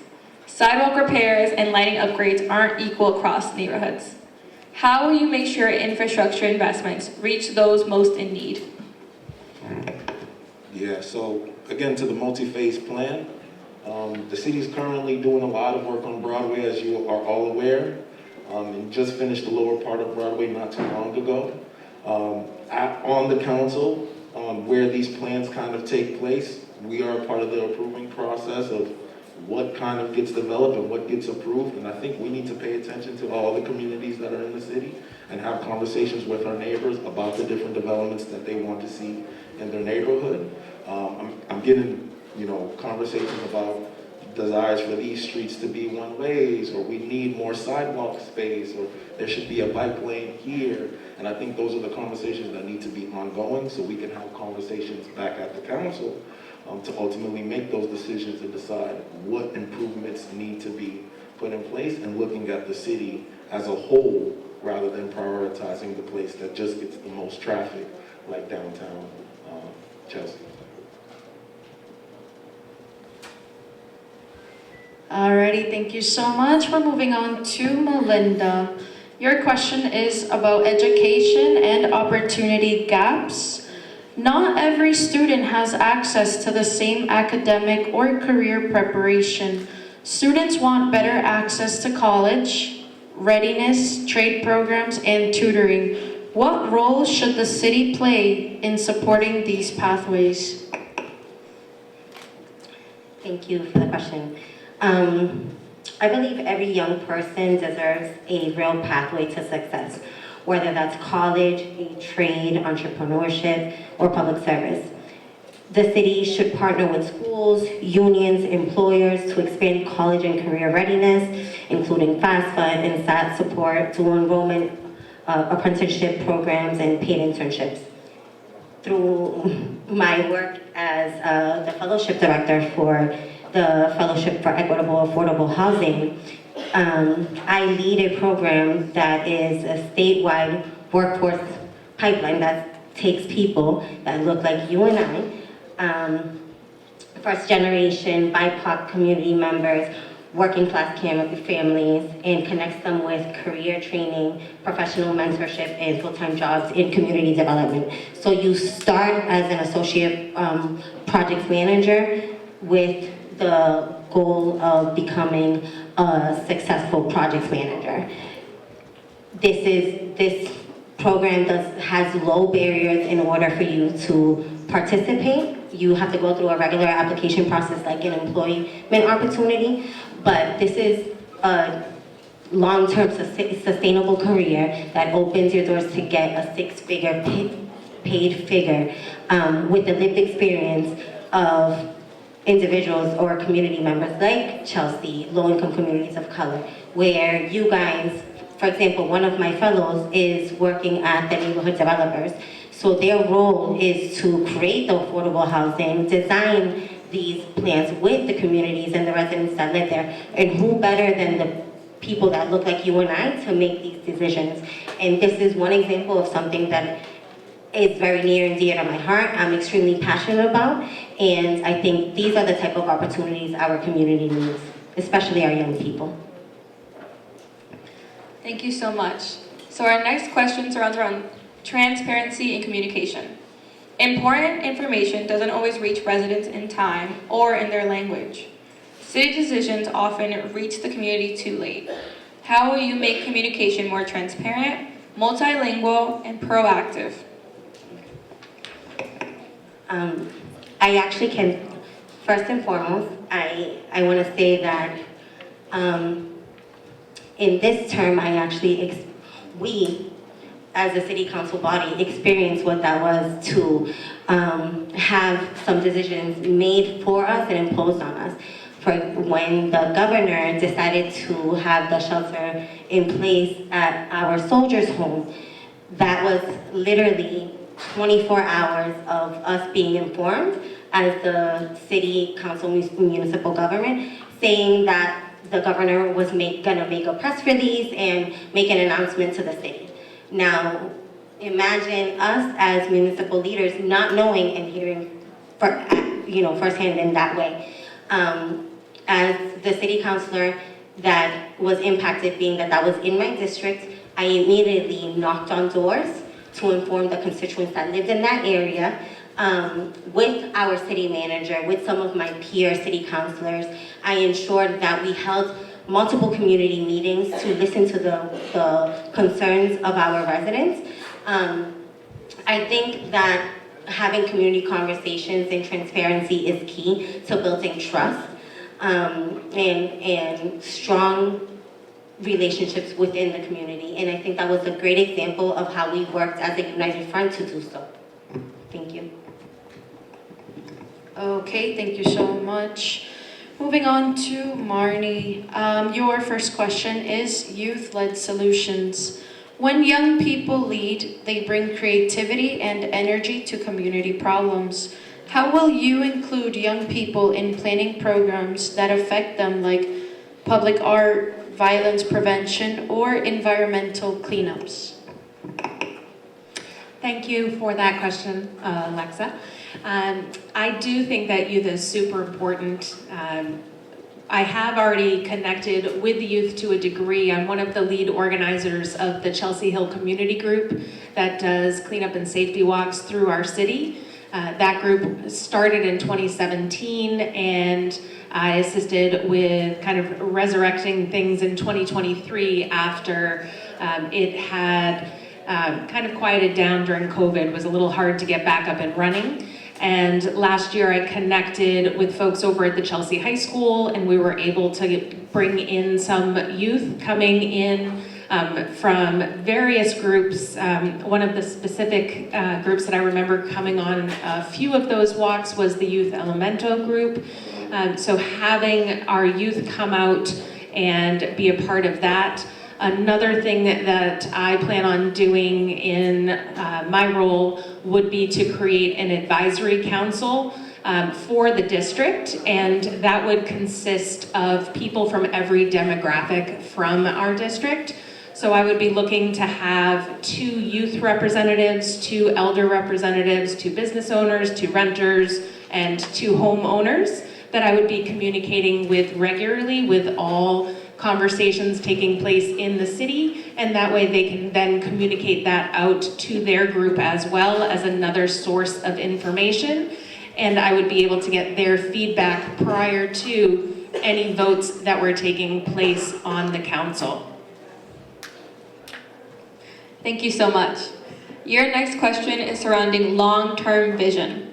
Sidewalk repairs and lighting upgrades aren't equal across neighborhoods. How will you make sure infrastructure investments reach those most in need?
Yeah, so again, to the multi-phase plan, the city is currently doing a lot of work on Broadway, as you are all aware, and just finished the lower part of Broadway not too long ago. On the council, where these plans kind of take place, we are part of the approving process of what kind of gets developed and what gets approved. And I think we need to pay attention to all the communities that are in the city and have conversations with our neighbors about the different developments that they want to see in their neighborhood. I'm getting, conversations about desires for these streets to be one ways, or we need more sidewalk space, or there should be a bike lane here. And I think those are the conversations that need to be ongoing, so we can have conversations back at the council to ultimately make those decisions and decide what improvements need to be put in place, and looking at the city as a whole rather than prioritizing the place that just gets the most traffic, like downtown Chelsea.
Alrighty, thank you so much. We're moving on to Melinda. Your question is about education and opportunity gaps. Not every student has access to the same academic or career preparation. Students want better access to college, readiness, trade programs, and tutoring. What role should the city play in supporting these
I believe every young person deserves a real pathway to success, whether that's college, a trade, entrepreneurship, or public service. The city should partner with schools, unions, employers to expand college and career readiness, including FAFSA and SAT support, dual enrollment, apprenticeship programs, and paid internships. Through my work as the fellowship director for the Fellowship for Equitable Affordable Housing, I lead a program that is a statewide workforce pipeline that takes people that look like you and I, first generation BIPOC community members, working class families, and connects them with career training, professional mentorship, and full-time jobs in community development. So you start as an associate project manager with the goal of becoming a successful project manager. This program has low barriers in order for you to participate. You have to go through a regular application process like an employment opportunity, but this is a long-term sustainable career that opens your doors to get a six-figure paid figure with the lived experience of individuals or community members like Chelsea, low-income communities of color, where you guys, for example, one of my fellows is working at the neighborhood developers. So their role is to create the affordable housing, design these plans with the communities and the residents that live there. And who better than the people that look like you and I to make these decisions? And this is one example of something that is very near and dear to my heart. I'm extremely passionate about, and I think these are the type of opportunities our community needs, especially our young people.
Thank you so much. So our next question surrounds around transparency and communication. Important information doesn't always reach residents in time or in their language. City decisions often reach the community too late. How will you make communication more transparent, multilingual, and proactive?
I actually can, first and foremost, I want to say that in this term, we, as a city council body, experienced what that was to have some decisions made for us and imposed on us. For when the governor decided to have the shelter in place at our soldiers' home, that was literally 24 hours of us being informed as the city council municipal government, saying that the governor was gonna make a press release and make an announcement to the city. Now, imagine us as municipal leaders not knowing and hearing firsthand in that way. As the city councilor that was impacted, being that was in my district, I immediately knocked on doors to inform the constituents that lived in that area, with our city manager, with some of my peer city councilors. I ensured that we held multiple community meetings to listen to the concerns of our residents. I think that having community conversations and transparency is key to building trust and strong relationships within the community. And I think that was a great example of how we worked as a united front to do so. Thank you.
Okay, thank you so much. Moving on to Marnie. Your first question is youth-led solutions. When young people lead, they bring creativity and energy to community problems. How will you include young people in planning programs that affect them, like public art, violence prevention, or environmental cleanups?
Thank you for that question, Alexa. I do think that youth is super important. I have already connected with the youth to a degree. I'm one of the lead organizers of the Chelsea Hill Community Group that does cleanup and safety walks through our city. That group started in 2017, and I assisted with kind of resurrecting things in 2023 after it had kind of quieted down during COVID. It was a little hard to get back up and running. And last year I connected with folks over at the Chelsea High School, and we were able to bring in some youth coming in from various groups. One of the specific groups that I remember coming on a few of those walks was the Youth Elemento group. So having our youth come out and be a part of that. Another thing that I plan on doing in my role would be to create an advisory council for the district, and that would consist of people from every demographic from our district. So I would be looking to have 2 youth representatives, 2 elder representatives, 2 business owners, 2 renters, and 2 homeowners that I would be communicating with regularly with all conversations taking place in the city, and that way they can then communicate that out to their group as well as another source of information. And I would be able to get their feedback prior to any votes that were taking place on the council.
Thank you so much. Your next question is surrounding long-term vision.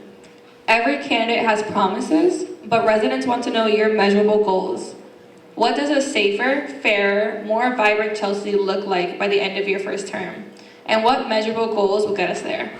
Every candidate has promises, but residents want to know your measurable goals. What does a safer, fairer, more vibrant Chelsea look like by the end of your first term? And what measurable goals will get us there?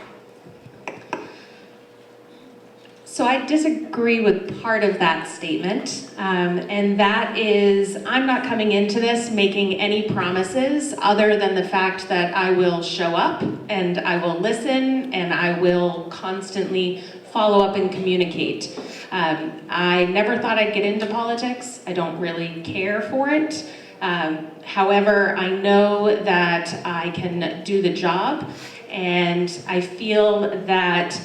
So I disagree with part of that statement, and that is I'm not coming into this making any promises other than the fact that I will show up and I will listen and I will constantly follow up and communicate. I never thought I'd get into politics. I don't really care for it. However, I know that I can do the job, and I feel that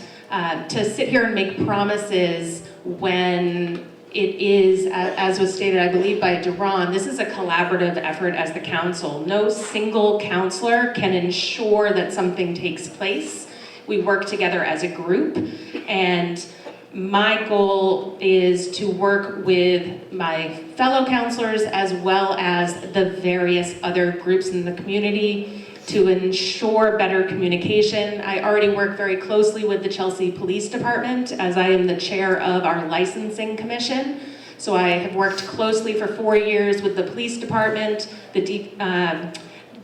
to sit here and make promises when it is, as was stated, I believe, by Duran, this is a collaborative effort as the council. No single councillor can ensure that something takes place. We work together as a group, and my goal is to work with my fellow councillors as well as the various other groups in the community to ensure better communication. I already work very closely with the Chelsea Police Department as I am the chair of our licensing commission. So I have worked closely for 4 years with the police department, the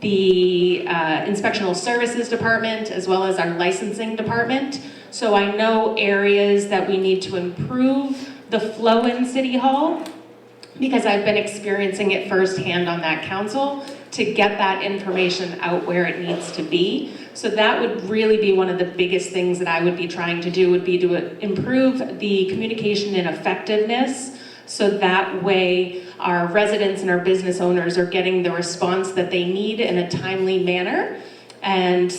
inspectional services department, as well as our licensing department. So I know areas that we need to improve the flow in City Hall, because I've been experiencing it firsthand on that council, to get that information out where it needs to be. So that would really be one of the biggest things that I would be trying to do, would be to improve the communication and effectiveness, so that way our residents and our business owners are getting the response that they need in a timely manner. And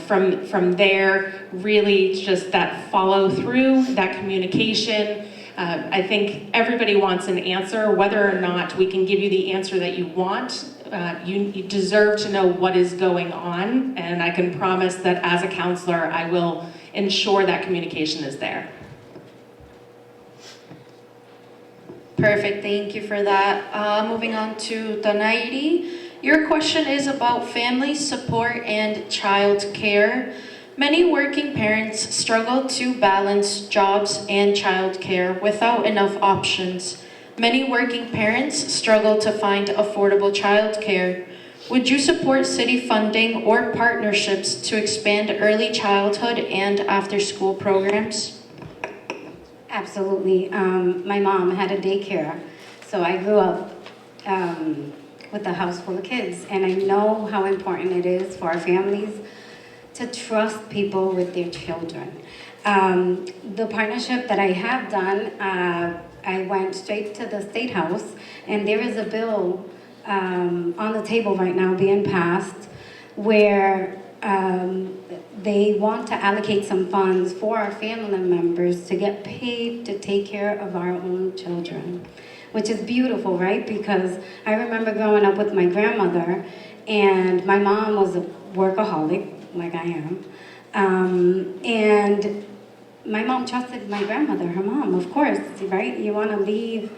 from there, really just that follow through, that communication. I think everybody wants an answer. Whether or not we can give you the answer that you want, you deserve to know what is going on, and I can promise that as a counselor, I will ensure that communication is there.
Perfect, thank you for that. Moving on to Tanairi. Your question is about family support and child care. Many working parents struggle to balance jobs and child care without enough options. Many working parents struggle to find affordable child care. Would you support city funding or partnerships to expand early childhood and after-school programs?
Absolutely. My mom had a daycare, so I grew up with a house full of kids, and I know how important it is for our families to trust people with their children. The partnership that I have done, I went straight to the State House, and there is a bill on the table right now being passed where they want to allocate some funds for our family members to get paid to take care of our own children, which is beautiful, right? Because I remember growing up with my grandmother, and my mom was a workaholic, like I am, and my mom trusted my grandmother, her mom, of course, right? You want to leave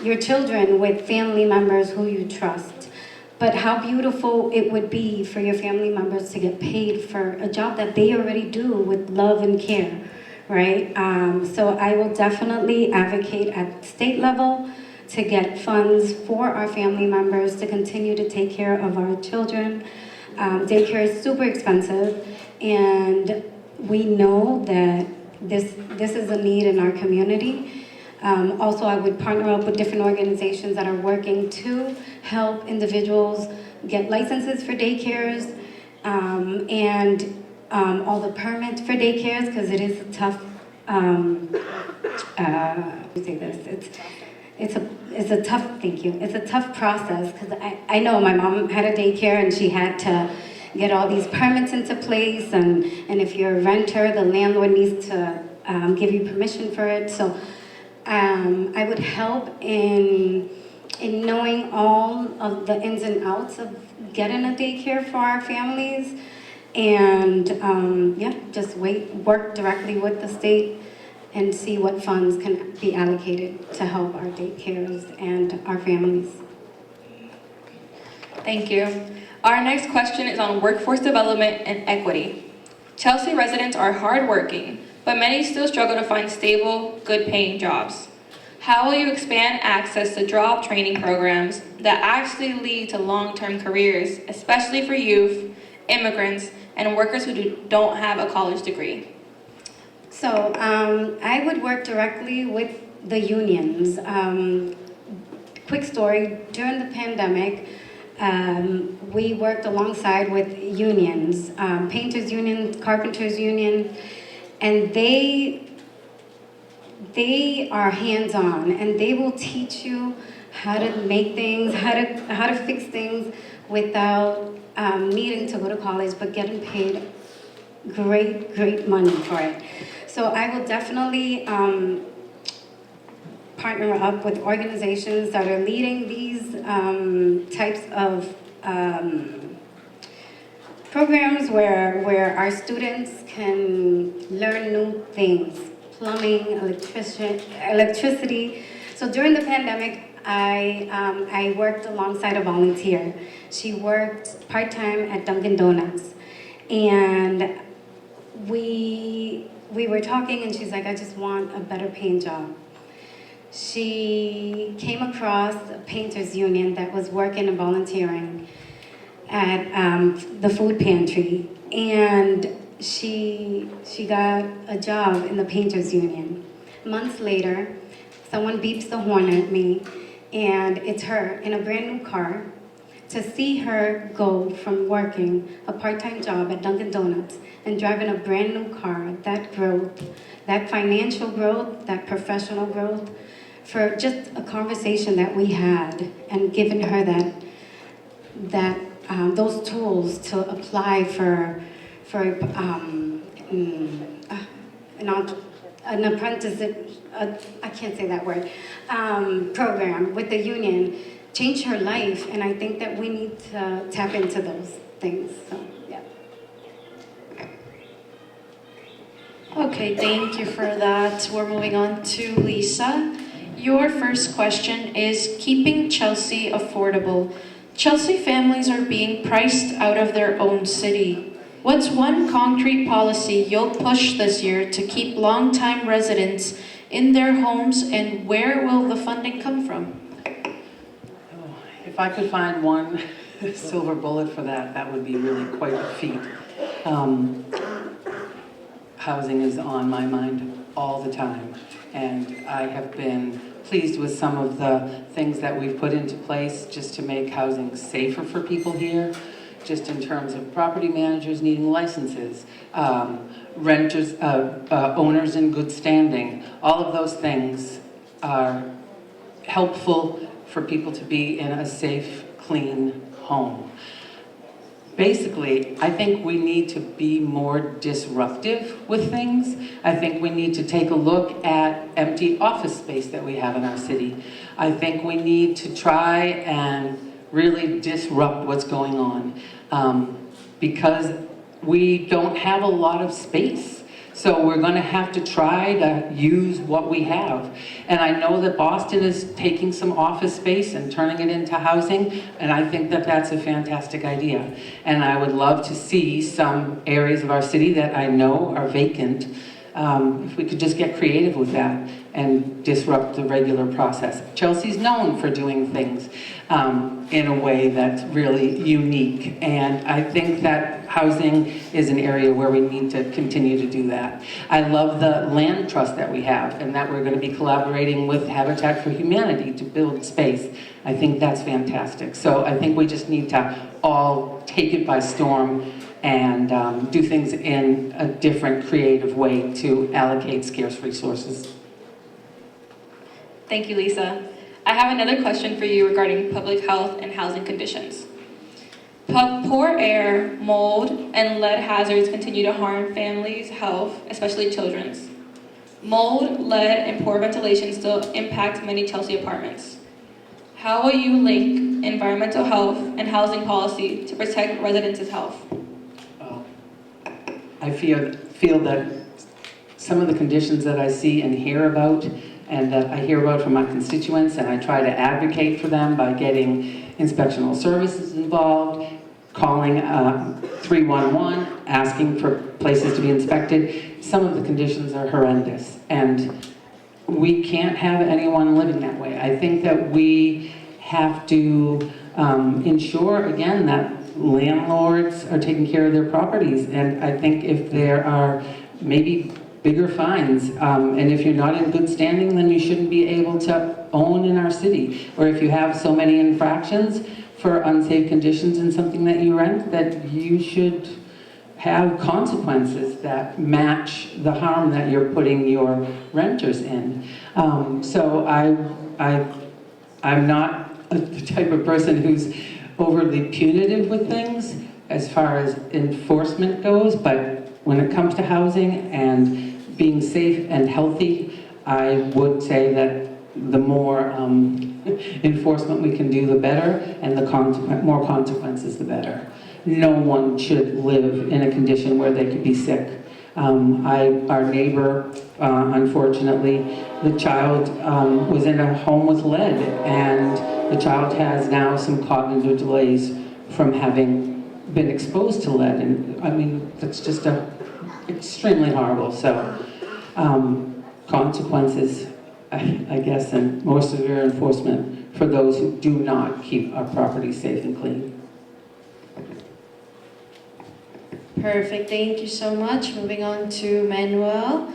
your children with family members who you trust. But how beautiful it would be for your family members to get paid for a job that they already do with love and care. right? So I will definitely advocate at state level to get funds for our family members to continue to take care of our children. Daycare is super expensive, and we know that this is a need in our community. Also, I would partner up with different organizations that are working to help individuals get licenses for daycares and all the permits for daycares, because it is a tough, it's a tough, thank you, it's a tough process, because I know my mom had a daycare and she had to get all these permits into place, and if you're a renter, the landlord needs to give you permission for it. So I would help in knowing all of the ins and outs of getting a daycare for our families, and yeah, just work directly with the state and see what funds can be allocated to help our daycares and our families.
Thank you. Our next question is on workforce development and equity. Chelsea residents are hardworking, but many still struggle to find stable, good-paying jobs. How will you expand access to job training programs that actually lead to long-term careers, especially for youth, immigrants, and workers who don't have a college degree?
So I would work directly with the unions. Quick story, during the pandemic, we worked alongside with unions, painters union, carpenters union, and they are hands-on, and they will teach you how to make things, how to fix things without needing to go to college, but getting paid great money for it. So I will definitely partner up with organizations that are leading these types of programs where our students can learn new things, plumbing, electricity. So during the pandemic, I worked alongside a volunteer. She worked part-time at Dunkin' Donuts, and we were talking, and she's like, I just want a better paying job. She came across a painters union that was working and volunteering at the food pantry, and she got a job in the painters union. Months later, someone beeps the horn at me, and it's her in a brand new car. To see her go from working a part-time job at Dunkin' Donuts and driving a brand new car, that growth, that financial growth, that professional growth, for just a conversation that we had, and giving her those tools to apply for an apprenticeship, I can't say that word, program with the union, changed her life, and I think that we need to tap into those things. So, yeah.
Okay, thank you for that. We're moving on to Lisa. Your first question is keeping Chelsea affordable. Chelsea families are being priced out of their own city. What's one concrete policy you'll push this year to keep longtime residents in their homes, and where will the funding come from?
If I could find one silver bullet for that, that would be really quite a feat. Housing is on my mind all the time, and I have been pleased with some of the things that we've put into place just to make housing safer for people here, just in terms of property managers needing licenses, renters, owners in good standing. All of those things are helpful for people to be in a safe, clean home. Basically, I think we need to be more disruptive with things. I think we need to take a look at empty office space that we have in our city. I think we need to try and really disrupt what's going on because we don't have a lot of space. So we're going to have to try to use what we have. And I know that Boston is taking some office space and turning it into housing, and I think that that's a fantastic idea. And I would love to see some areas of our city that I know are vacant If we could just get creative with that and disrupt the regular process. Chelsea's known for doing things in a way that's really unique. And I think that housing is an area where we need to continue to do that. I love the land trust that we have and that we're going to be collaborating with Habitat for Humanity to build space. I think that's fantastic. So I think we just need to all take it by storm and do things in a different, creative way to allocate scarce resources.
Thank you, Lisa. I have another question for you regarding public health and housing conditions. Poor air, mold, and lead hazards continue to harm families' health, especially children's. Mold, lead, and poor ventilation still impact many Chelsea apartments. How will you link environmental health and housing policy to protect residents' health?
I feel that some of the conditions that I see and hear about, and that I hear about from my constituents, and I try to advocate for them by getting inspectional services involved, calling 311, asking for places to be inspected. Some of the conditions are horrendous, and we can't have anyone living that way. I think that we have to ensure, again, that landlords are taking care of their properties, and I think if there are maybe bigger fines, and if you're not in good standing, then you shouldn't be able to own in our city. Or if you have so many infractions for unsafe conditions in something that you rent, that you should have consequences that match the harm that you're putting your renters in. So I'm not the type of person who's overly punitive with things as far as enforcement goes, but when it comes to housing and being safe and healthy, I would say that the more enforcement we can do, the better, and the more consequences, the better. No one should live in a condition where they could be sick. Our neighbor, unfortunately, the child was in a home with lead, and the child has now some cognitive delays from having been exposed to lead. And I mean, that's just extremely horrible. So consequences, I guess, and more severe enforcement for those who do not keep our property safe and clean.
Perfect, thank you so much. Moving on to Manuel.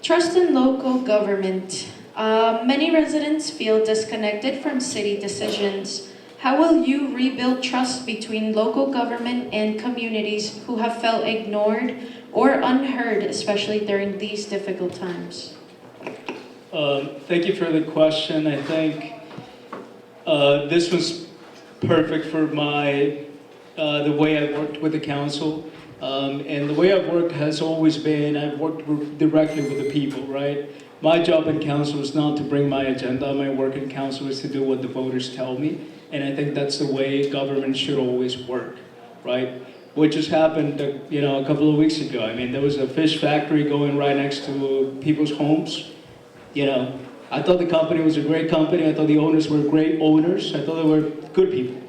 Trust in local government. Many residents feel disconnected from city decisions. How will you rebuild trust between local government and communities who have felt ignored or unheard, especially during these difficult times?
Thank you for the question. I think this was perfect for the way I worked with the council. And the way I've worked has always been, I've worked directly with the people, right? My job in council is not to bring my agenda. My work in council is to do what the voters tell me. And I think that's the way government should always work, right? What just happened, a couple of weeks ago. I mean, there was a fish factory going right next to people's homes. I thought the company was a great company. I thought the owners were great owners. I thought they were good people.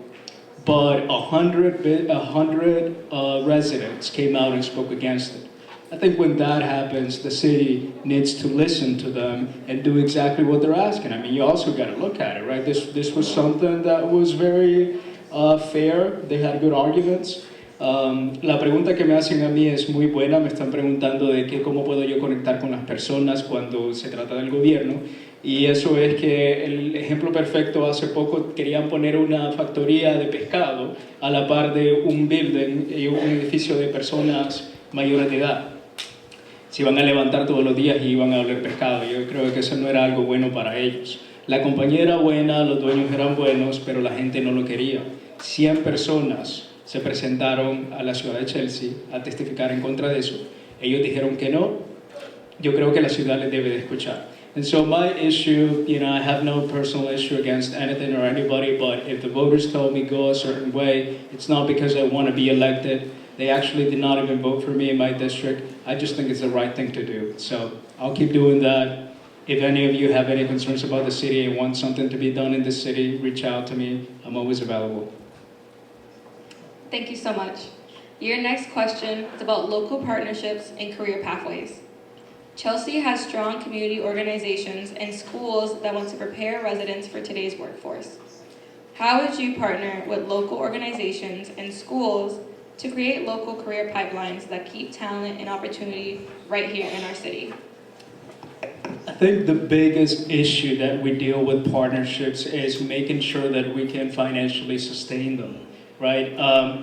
But 100 residents came out and spoke against it. I think when that happens, the city needs to listen to them and do exactly what they're asking. I mean, you also got to look at it, right? This was something that was very fair. They had good arguments. La pregunta que me hacen a mí es muy buena. Me están preguntando de cómo puedo yo conectar con las personas cuando se trata del gobierno. Y eso es que el ejemplo perfecto, hace poco querían poner una factoría de pescado a la par de un building y un edificio de personas mayores de edad. Se iban a levantar todos los días y iban a oler pescado. Yo creo que eso no era algo bueno para ellos. La compañía era buena, los dueños eran buenos, pero la gente no lo quería. 100 personas se presentaron a la ciudad de Chelsea a testificar en contra de eso. Ellos dijeron que no. Yo creo que la ciudad les debe de escuchar. And so my issue, I have no personal issue against anything or anybody, but if the voters told me go a certain way, it's not because I want to be elected. They actually did not even vote for me in my district. I just think it's the right thing to do. So I'll keep doing that. If any of you have any concerns about the city and want something to be done in the city, reach out to me. I'm always available.
Thank you so much. Your next question is about local partnerships and career pathways. Chelsea has strong community organizations and schools that want to prepare residents for today's workforce. How would you partner with local organizations and schools to create local career pipelines that keep talent and opportunity right here in our city?
I think the biggest issue that we deal with partnerships is making sure that we can financially sustain them, right?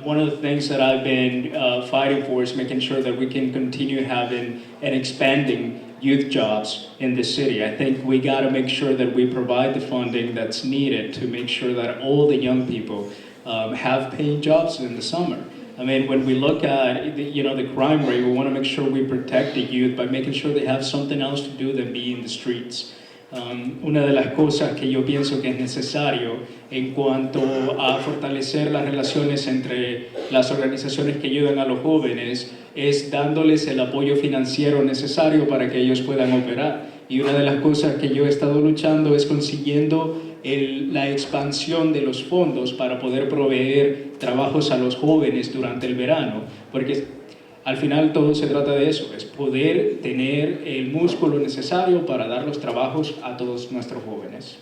One of the things that I've been fighting for is making sure that we can continue having and expanding youth jobs in the city. I think we got to make sure that we provide the funding that's needed to make sure that all the young people have paying jobs in the summer. I mean, when we look at the crime rate, we want to make sure we protect the youth by making sure they have something else to do than be in the streets. Una de las cosas que yo pienso que es necesario en cuanto a fortalecer las relaciones entre las organizaciones que ayudan a los jóvenes es dándoles el apoyo financiero necesario para que ellos puedan operar. Y una de las cosas que yo he estado luchando es consiguiendo la expansión de los fondos para poder proveer trabajos a los jóvenes durante el verano, porque al final todo se trata de eso, es poder tener el músculo necesario para dar los trabajos a todos nuestros jóvenes.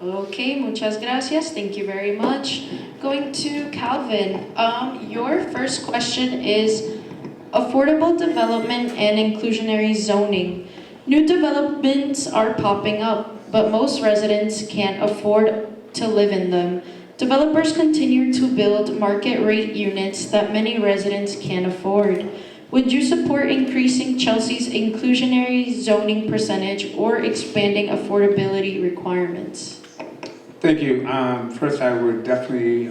Okay, muchas gracias. Thank you very much. Going to Calvin. Your first question is affordable development and inclusionary zoning. New developments are popping up, but most residents can't afford to live in them. Developers continue to build market rate units that many residents can't afford. Would you support increasing Chelsea's inclusionary zoning percentage or expanding affordability requirements?
Thank you. First, I would definitely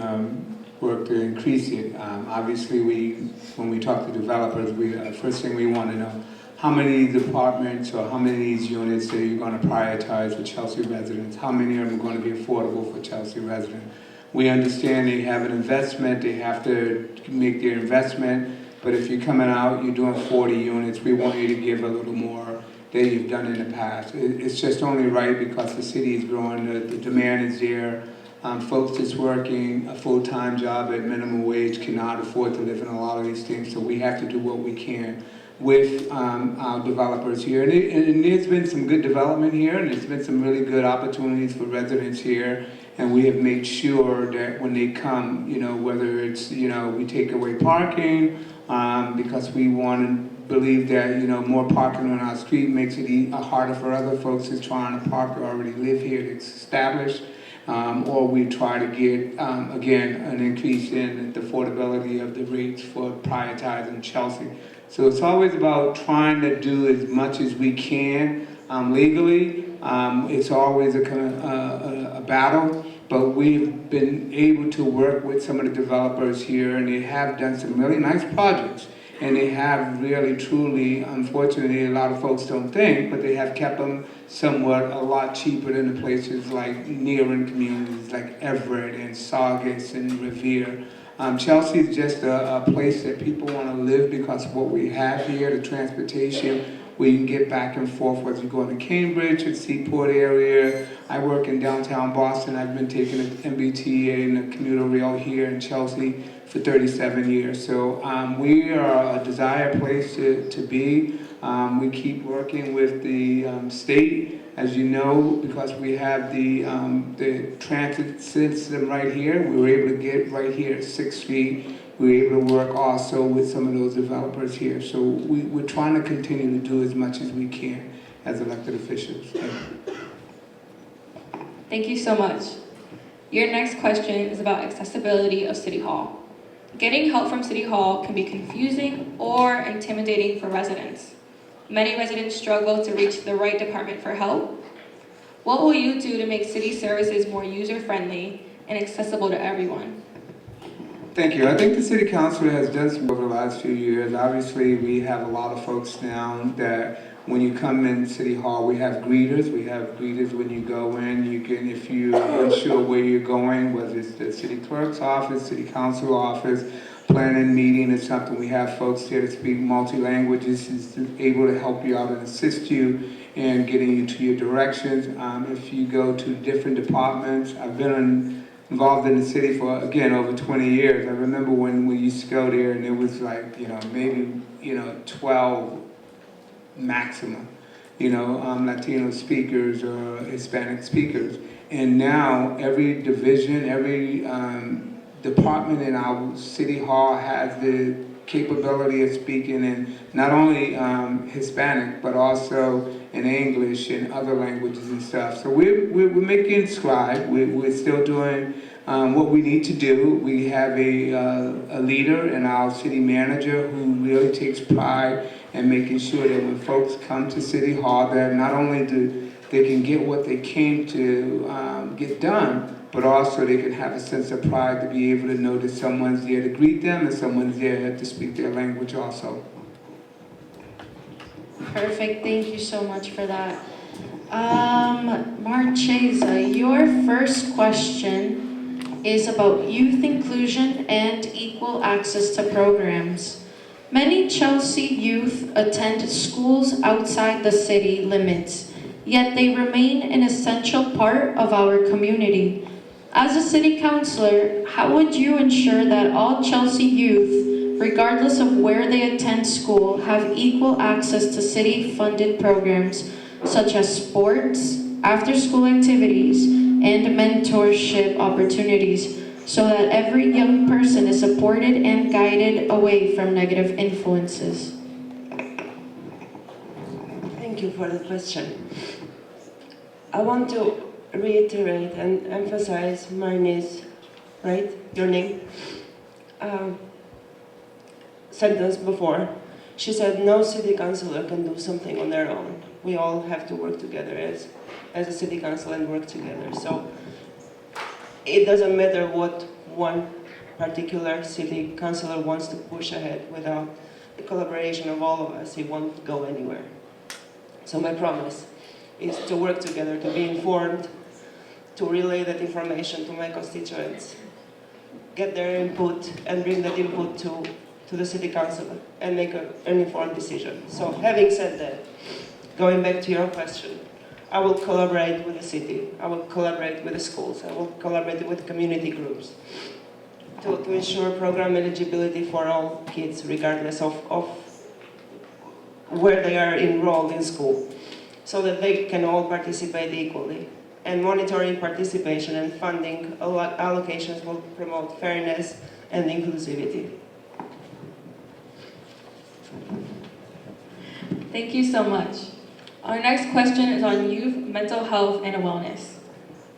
work to increase it. Obviously, when we talk to developers, first thing we want to know how many departments or how many of these units are you going to prioritize for Chelsea residents? How many of them are going to be affordable for Chelsea residents? We understand they have an investment, they have to make their investment, but if you're coming out, you're doing 40 units, we want you to give a little more than you've done in the past. It's just only right because the city is growing, the demand is there. Folks that's working a full-time job at minimum wage cannot afford to live in a lot of these things, so we have to do what we can with our developers here. And there's been some good development here, and there's been some really good opportunities for residents here. And we have made sure that when they come, whether it's, we take away parking, because we want to believe that, more parking on our street makes it harder for other folks who's trying to park or already live here to establish. Or we try to get, again, an increase in the affordability of the rates for prioritizing Chelsea. So it's always about trying to do as much as we can legally. It's always a battle, but we've been able to work with some of the developers here, and they have done some really nice projects. And they have really, truly, unfortunately, a lot of folks don't think, but they have kept them somewhat a lot cheaper than the places like nearing communities like Everett and Saugus and Revere. Chelsea is just a place that people want to live because of what we have here, the transportation, where you can get back and forth, whether you're going to Cambridge or Seaport area. I work in downtown Boston. I've been taking the MBTA and the commuter rail here in Chelsea for 37 years. So we are a desired place to be. We keep working with the state, as you know, because we have the transit system right here. We were able to get right here at 6th Street. We were able to work also with some of those developers here. So we're trying to continue to do as much as we can as elected officials.
Thank you so much. Your next question is about accessibility of City Hall. Getting help from City Hall can be confusing or intimidating for residents. Many residents struggle to reach the right department for help. What will you do to make city services more user-friendly and accessible to everyone?
Thank you. I think the City Council has done some over the last few years. Obviously, we have a lot of folks now that when you come in City Hall, we have greeters. We have greeters when you go in. You can, if you're unsure where you're going, whether it's the City Clerk's office, City Council office, planning meeting or something, we have folks there to speak multi-languages, is able to help you out and assist you in getting you to your directions. If you go to different departments, I've been involved in the city for, again, over 20 years. I remember when we used to go there and it was like, maybe, 12 maximum, Latino speakers or Hispanic speakers. And now every division, every department in our city hall has the capability of speaking in not only Hispanic, but also in English and other languages and stuff. So we're making stride. We're still doing what we need to do. We have a leader and our city manager who really takes pride in making sure that when folks come to City Hall, that not only do they can get what they came to get done, but also they can have a sense of pride to be able to know that someone's there to greet them and someone's there to speak their language also.
Perfect, thank you so much for that. Marchesa, your first question is about youth inclusion and equal access to programs. Many Chelsea youth attend schools outside the city limits, yet they remain an essential part of our community. As a city councilor, how would you ensure that all Chelsea youth, regardless of where they attend school, have equal access to city-funded programs such as sports, after-school activities, and mentorship opportunities, so that every young person is supported and guided away from negative influences?
Thank you for the question. I want to reiterate and emphasize Marnie's, right, your name, sentence before. She said no city councilor can do something on their own. We all have to work together as a city council and work together. So it doesn't matter what one particular city councilor wants to push ahead. Without the collaboration of all of us, it won't go anywhere. So my promise is to work together, to be informed, to relay that information to my constituents, get their input, and bring that input to the city council and make an informed decision. So having said that, going back to your question, I will collaborate with the city, I will collaborate with the schools, I will collaborate with community groups to ensure program eligibility for all kids, regardless of where they are enrolled in school, so that they can all participate equally. And monitoring participation and funding allocations will promote fairness and inclusivity.
Thank you so much. Our next question is on youth, mental health, and wellness.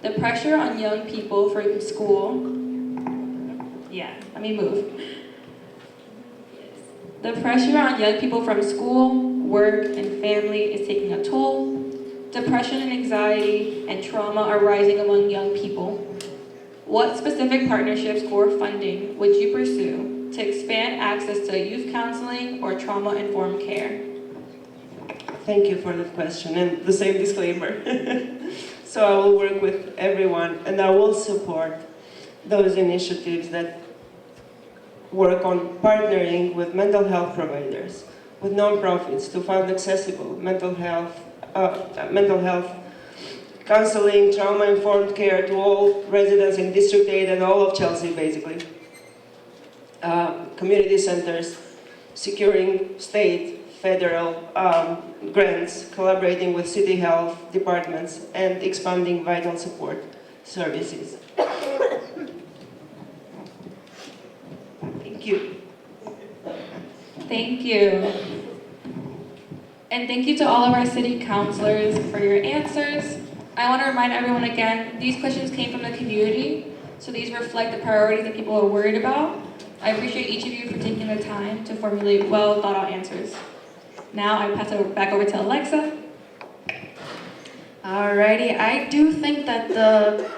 The pressure on young people from school, The pressure on young people from school, work, and family is taking a toll. Depression and anxiety and trauma are rising among young people. What specific partnerships or funding would you pursue to expand access to youth counseling or trauma-informed care?
Thank you for the question, and the same disclaimer. So I will work with everyone, and I will support those initiatives that work on partnering with mental health providers, with nonprofits to fund accessible mental health counseling, trauma-informed care to all residents in District 8 and all of Chelsea, basically. Community centers, securing state, federal grants, collaborating with city health departments, and expanding vital support services. Thank you.
Thank you. And thank you to all of our city councilors for your answers. I want to remind everyone again, these questions came from the community, so these reflect the priorities that people are worried about. I appreciate each of you for taking the time to formulate well thought out answers. Now I pass it back over to Alexa.
Alrighty, I do think that the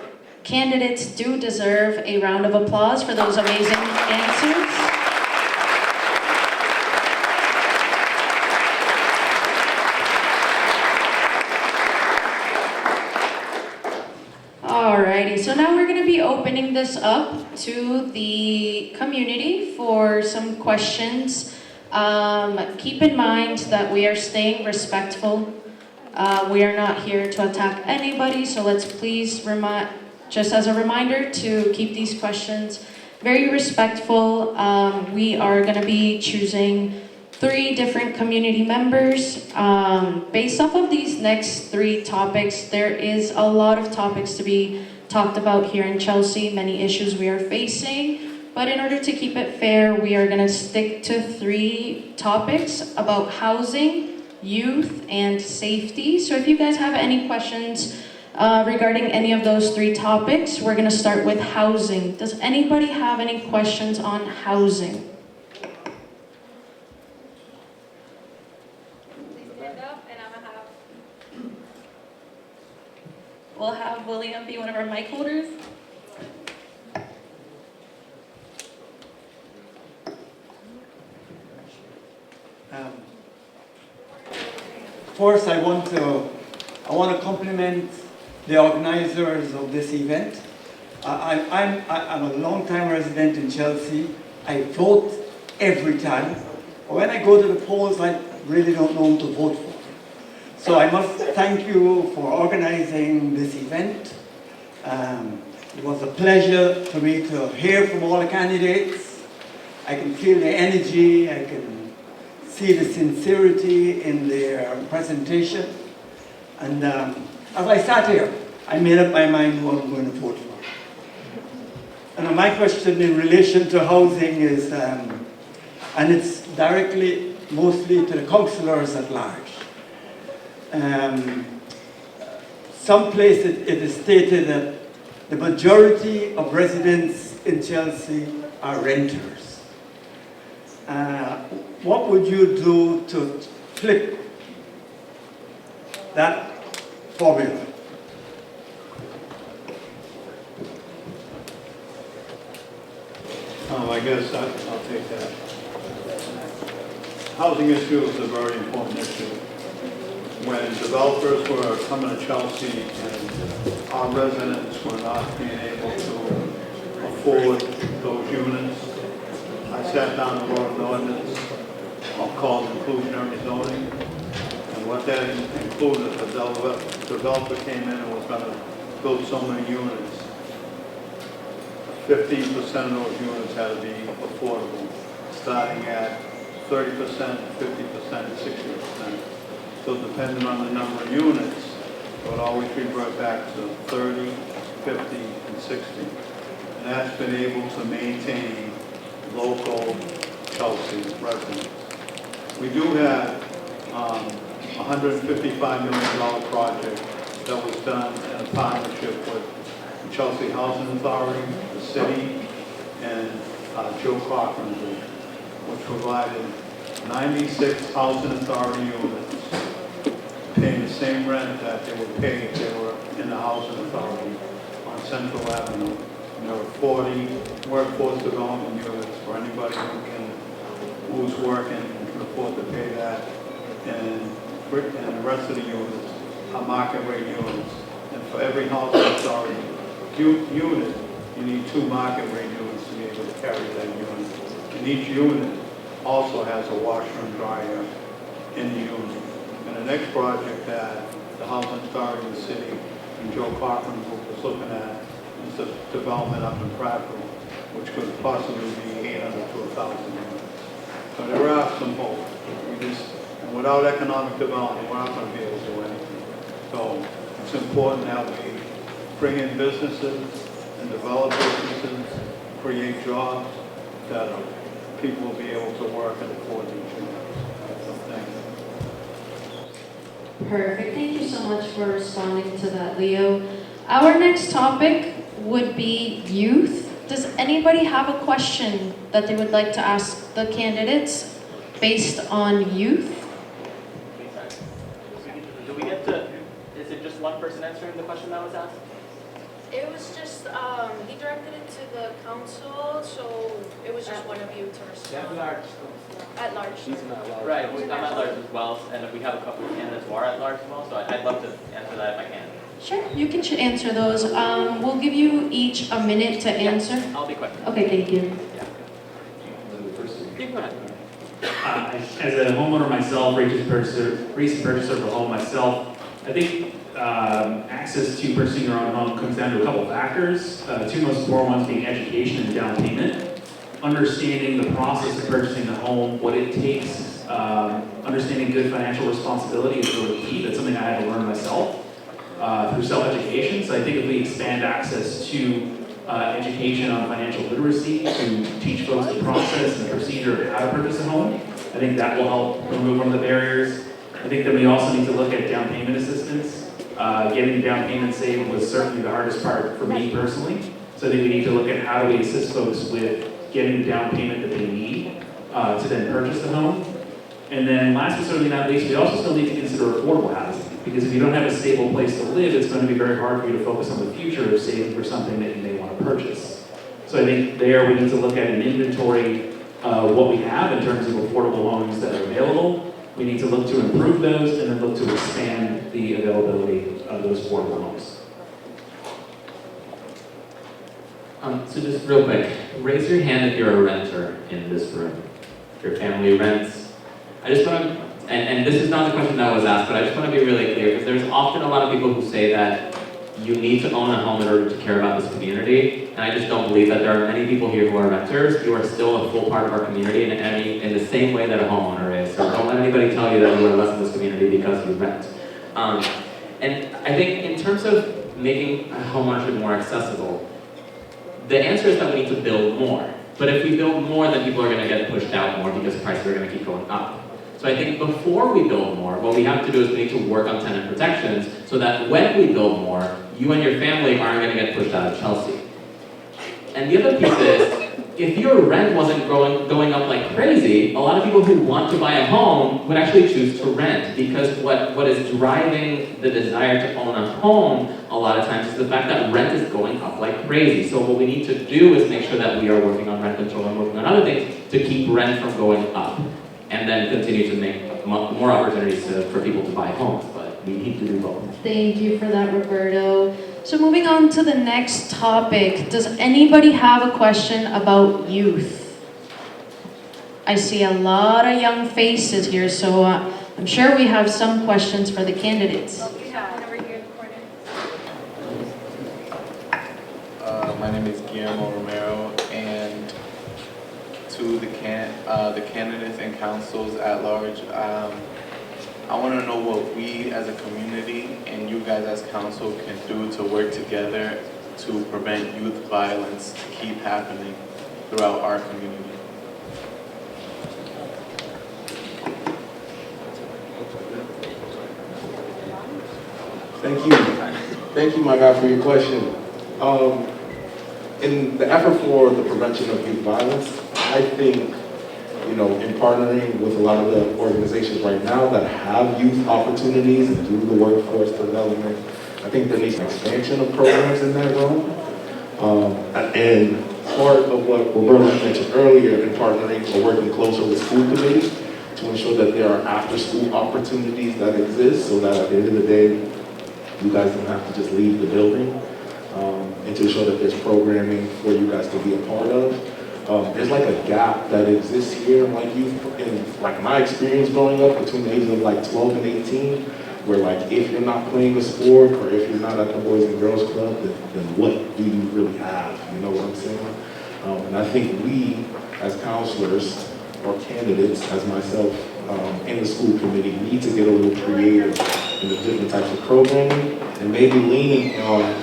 candidates do deserve a round of applause for those amazing answers. Alrighty, so now we're going to be opening this up to the community for some questions. Keep in mind that we are staying respectful. We are not here to attack anybody, so let's please just as a reminder to keep these questions very respectful. We are going to be choosing 3 different community members. Based off of these next 3 topics, there is a lot of topics to be talked about here in Chelsea, many issues we are facing. But in order to keep it fair, we are going to stick to 3 topics about housing, youth, and safety. So if you guys have any questions regarding any of those 3 topics, we're going to start with housing. Does anybody have any questions on housing?
We'll have William be one of our mic holders.
First, I want to compliment the organizers of this event. I'm a long-time resident in Chelsea. I vote every time. When I go to the polls, I really don't know who to vote for. So I must thank you for organizing this event. It was a pleasure for me to hear from all the candidates. I can feel the energy, I can see the sincerity in their presentation. And as I sat here, I made up my mind who I'm going to vote for. And my question in relation to housing is, and it's directly, mostly to the councillors at large. Someplace it is stated that the majority of residents in Chelsea are renters. What would you do to flip that formula?
I guess I'll take that. Housing issue is a very important issue. When developers were coming to Chelsea and our residents were not being able to afford those units, I sat down and wrote an ordinance called inclusionary zoning. And what that included, the developer came in and was going to build so many units. 15% of those units had to be affordable, starting at 30%, 50%, 60%. So depending on the number of units, it would always revert back to 30, 50, and 60. And that's been able to maintain local Chelsea residents. We do have a $155 million project that was done in a partnership with the Chelsea Housing Authority, the city, and Joe Cochran Group, which provided 96 housing authority units paying the same rent that they would pay if they were in the housing authority on Central Avenue. And there were 40 workforce development units for anybody who's working and can afford to pay that. And the rest of the units are market rate units. And for every housing authority unit, you need 2 market rate units to be able to carry that unit. And each unit also has a washer and dryer in the unit. And the next project that the Housing Authority of the city and Joe Cochran Group is looking at is the development up in Prattville, which could possibly be 800 to 1,000 units. So there are some hope. And without economic development, we're not going to be able to do anything. So it's important that we bring in businesses and develop businesses, create jobs that people will be able to work and afford these units. So thank you.
Perfect. Thank you so much for responding to that, Leo. Our next topic would be youth. Does anybody have a question that they would like to ask the candidates based on youth?
Do we get to, is it just one person answering the question that was asked?
It was just, he directed it to the council, so it was just one of you to respond.
At large.
At large.
Right, I'm at large as well, and we have a couple of candidates who are at large as well, so I'd love to answer that if I can.
Sure, you can answer those. We'll give you each a minute to answer.
I'll be quick.
Okay, thank you.
You go ahead.
As a homeowner myself, recent purchaser of a home myself, I think access to purchasing your own home comes down to a couple factors. 2 most important ones being education and down payment. Understanding the process of purchasing a home, what it takes understanding good financial responsibility is really key. That's something I had to learn myself through self-education. So I think if we expand access to education on financial literacy, to teach folks the process and the procedure of how to purchase a home, I think that will help remove one of the barriers. I think that we also need to look at down payment assistance. Getting the down payment saved was certainly the hardest part for me personally. So I think we need to look at how do we assist folks with getting the down payment that they need to then purchase the home. And then last but certainly not least, we also still need to consider affordable housing. Because if you don't have a stable place to live, it's going to be very hard for you to focus on the future of saving for something that you may want to purchase. So I think there we need to look at an inventory of what we have in terms of affordable homes that are available. We need to look to improve those and then look to expand the availability of those affordable homes.
So just real quick, raise your hand if you're a renter in this room. If your family rents. I just want to, and this is not the question that was asked, but I just want to be really clear, because there's often a lot of people who say that you need to own a home in order to care about this community, and I just don't believe that. There are many people here who are renters. You are still a full part of our community in the same way that a homeowner is. So don't let anybody tell you that you are less in this community because you rent. And I think in terms of making homeownership more accessible, the answer is that we need to build more. But if we build more, then people are going to get pushed out more because prices are going to keep going up. So I think before we build more, what we have to do is we need to work on tenant protections so that when we build more, you and your family aren't going to get pushed out of Chelsea. And the other piece is, if your rent wasn't going up like crazy, a lot of people who want to buy a home would actually choose to rent, because what is driving the desire to own a home a lot of times is the fact that rent is going up like crazy. So what we need to do is make sure that we are working on rent control and working on other things to keep rent from going up, and then continue to make more opportunities for people to buy homes, but we need to do both.
Thank you for that, Roberto. So moving on to the next topic, does anybody have a question about youth? I see a lot of young faces here, so I'm sure we have some questions for the candidates.
My name is Guillermo Romero, and to the candidates and councils at large, I want to know what we as a community and you guys as council can do to work together to prevent youth violence to keep happening throughout our community.
Thank you. Thank you, my guy, for your question. In the effort for the prevention of youth violence, I think, in partnering with a lot of the organizations right now that have youth opportunities and do the workforce development, I think there needs an expansion of programs in that realm. And part of what Roberto mentioned earlier, in partnering or working closer with school committees to ensure that there are after-school opportunities that exist, so that at the end of the day, you guys don't have to just leave the building, and to ensure that there's programming for you guys to be a part of. There's like a gap that exists here in like youth, in like my experience growing up between the ages of like 12 and 18, where like if you're not playing a sport or if you're not at the Boys and Girls Club, then what do you really have? You know what I'm saying? And I think we as counselors or candidates, as myself and the school committee, need to get a little creative in the different types of programming, and maybe leaning on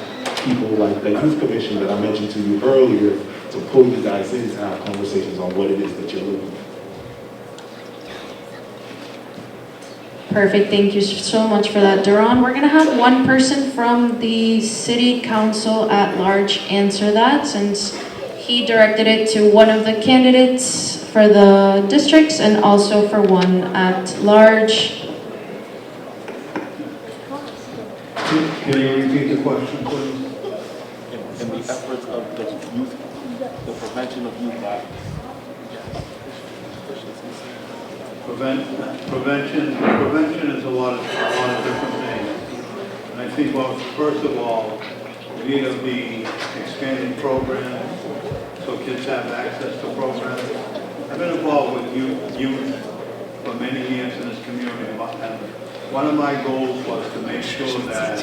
people like the youth commission that I mentioned to you earlier, to pull you guys in to have conversations on what it is that you're looking for.
Perfect, thank you so much for that, Duran. We're gonna have one person from the city council at large answer that, since he directed it to one of the candidates for the districts and also for one at large.
Can you repeat the question, please?
In the efforts of the youth, the prevention of youth violence.
Prevention is a lot of different things. And I think, well, first of all, we need to be expanding programs so kids have access to programs. I've been involved with youth for many years in this community, and one of my goals was to make sure that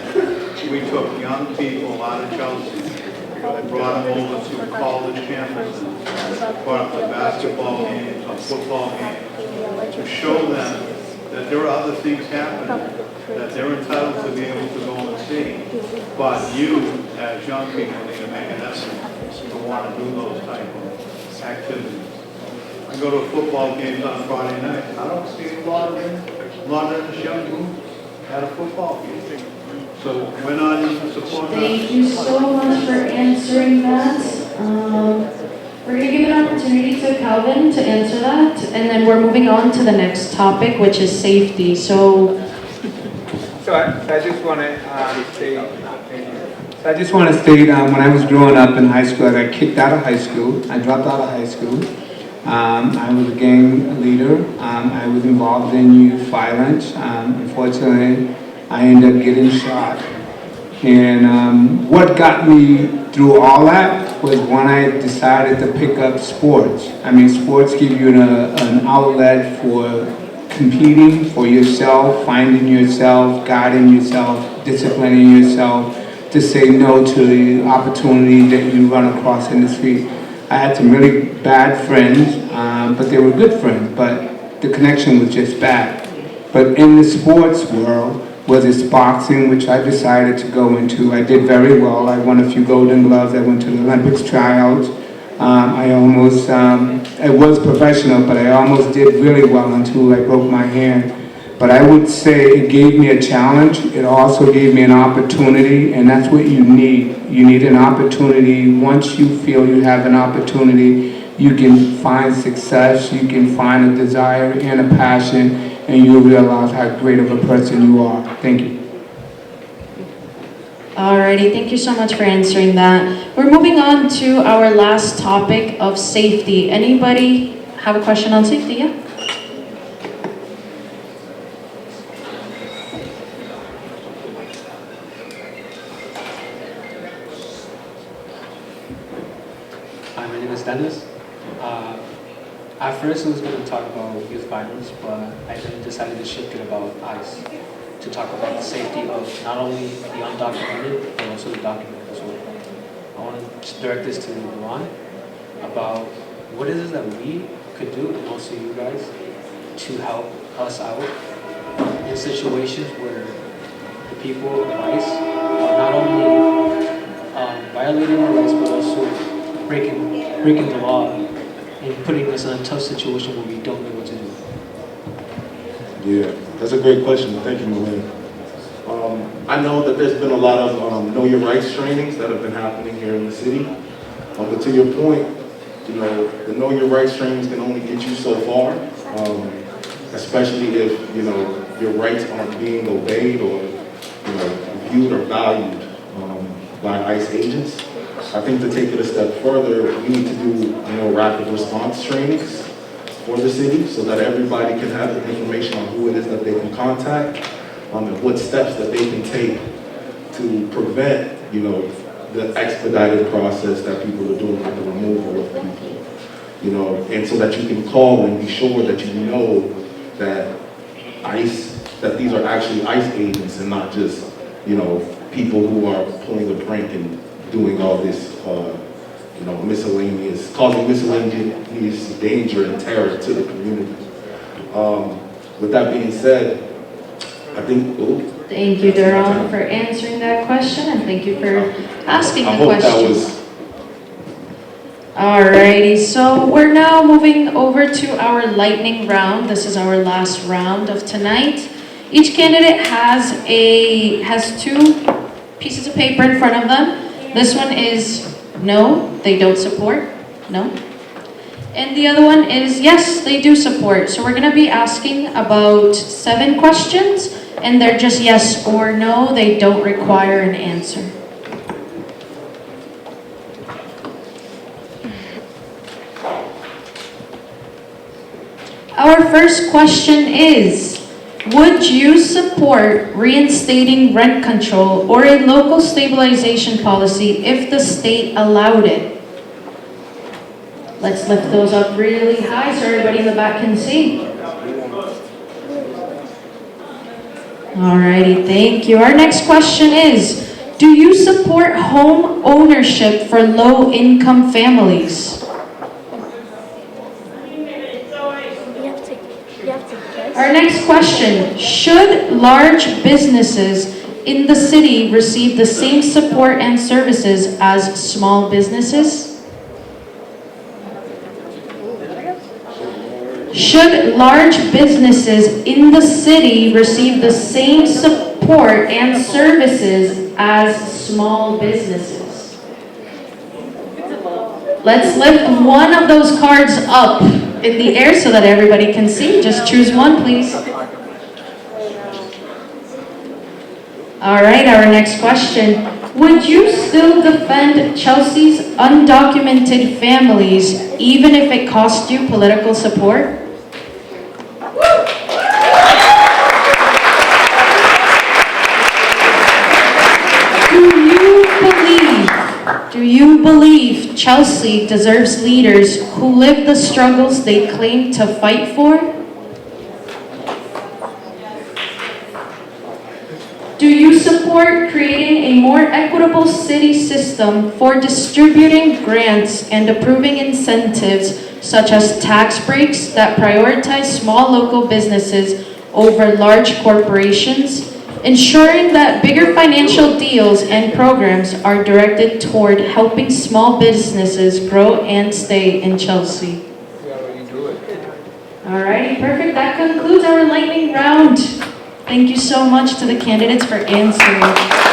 we took young people out of Chelsea, brought them over to college campuses, brought them to basketball games or football games, to show them that there are other things happening, that they're entitled to be able to go and see. But you, as young people, need to make an effort to want to do those type of activities. I go to football games on Friday night. I don't see a lot of this young group at a football game. So we're not even supporting.
Thank you so much for answering that. We're going to give an opportunity to Calvin to answer that, and then we're moving on to the next topic, which is safety. So
I just want to state. So I just want to state when I was growing up in high school, I got kicked out of high school. I dropped out of high school. I was a gang leader. I was involved in youth violence. Unfortunately, I ended up getting shot. And what got me through all that was when I decided to pick up sports. I mean, sports give you an outlet for competing for yourself, finding yourself, guiding yourself, disciplining yourself, to say no to the opportunity that you run across in the street. I had some really bad friends, but they were good friends, but the connection was just bad. But in the sports world, whether it's boxing, which I decided to go into, I did very well. I won a few Golden Gloves. I went to the Olympics tryouts. I was professional, but I almost did really well until I broke my hand. But I would say it gave me a challenge. It also gave me an opportunity, and that's what you need. You need an opportunity. Once you feel you have an opportunity, you can find success, you can find a desire and a passion, and you'll realize how great of a person you are. Thank you.
alrighty, thank you so much for answering that. We're moving on to our last topic of safety. Anybody have a question on safety? Yeah?
Hi, my name is Dennis. At first I was going to talk about youth violence, but I then decided to shift it about ICE, to talk about the safety of not only the undocumented, but also the documented as well. I want to direct this to Ron about what it is that we could do, and also you guys, to help us out in situations where the people of ICE are not only violating our rights, but also breaking the law and putting us in a tough situation where we don't know what to do.
Yeah, that's a great question. Thank you, Malin. I know that there's been a lot of Know Your Rights trainings that have been happening here in the city. But to your point, you know, the Know Your Rights trainings can only get you so far, especially if, you know, your rights aren't being obeyed or, you know, viewed or valued by ICE agents. I think to take it a step further, we need to do more rapid response trainings for the city so that everybody can have the information on who it is that they can contact and what steps that they can take to prevent, you know, the expedited process that people are doing with the removal of people. You know, and so that you can call and be sure that you know that ICE, that these are actually ICE agents and not just, you know, people who are pulling a prank and doing all this, you know, causing miscellaneous danger and terror to the community. With that being said, I think,
Thank you, Daron, for answering that question, and thank you for asking the question.
That was...
Alrighty, so we're now moving over to our lightning round. This is our last round of tonight. Each candidate has two pieces of paper in front of them. This one is no, they don't support, no. And the other one is yes, they do support. So we're going to be asking about 7 questions, and they're just yes or no. They don't require an answer. Our first question is, would you support reinstating rent control or a local stabilization policy if the state allowed it? Let's lift those up really high so everybody in the back can see. Alrighty, thank you. Our next question is, do you support home ownership for low-income families? next question. Should large businesses in the city receive the same support and services as small businesses? Should large businesses in the city receive the same support and services as small businesses? Let's lift one of those cards up in the air so that everybody can see. Just choose one, please. All right, our next question. Would you still defend Chelsea's undocumented families even if it cost you political support? Do you believe Chelsea deserves leaders who live the struggles they claim to fight for? Do you support creating a more equitable city system for distributing grants and approving incentives such as tax breaks that prioritize small local businesses over large corporations, ensuring that bigger financial deals and programs are directed toward helping small businesses grow and stay in Chelsea? Alrighty, perfect. That concludes our lightning round. Thank you so much to the candidates for answering.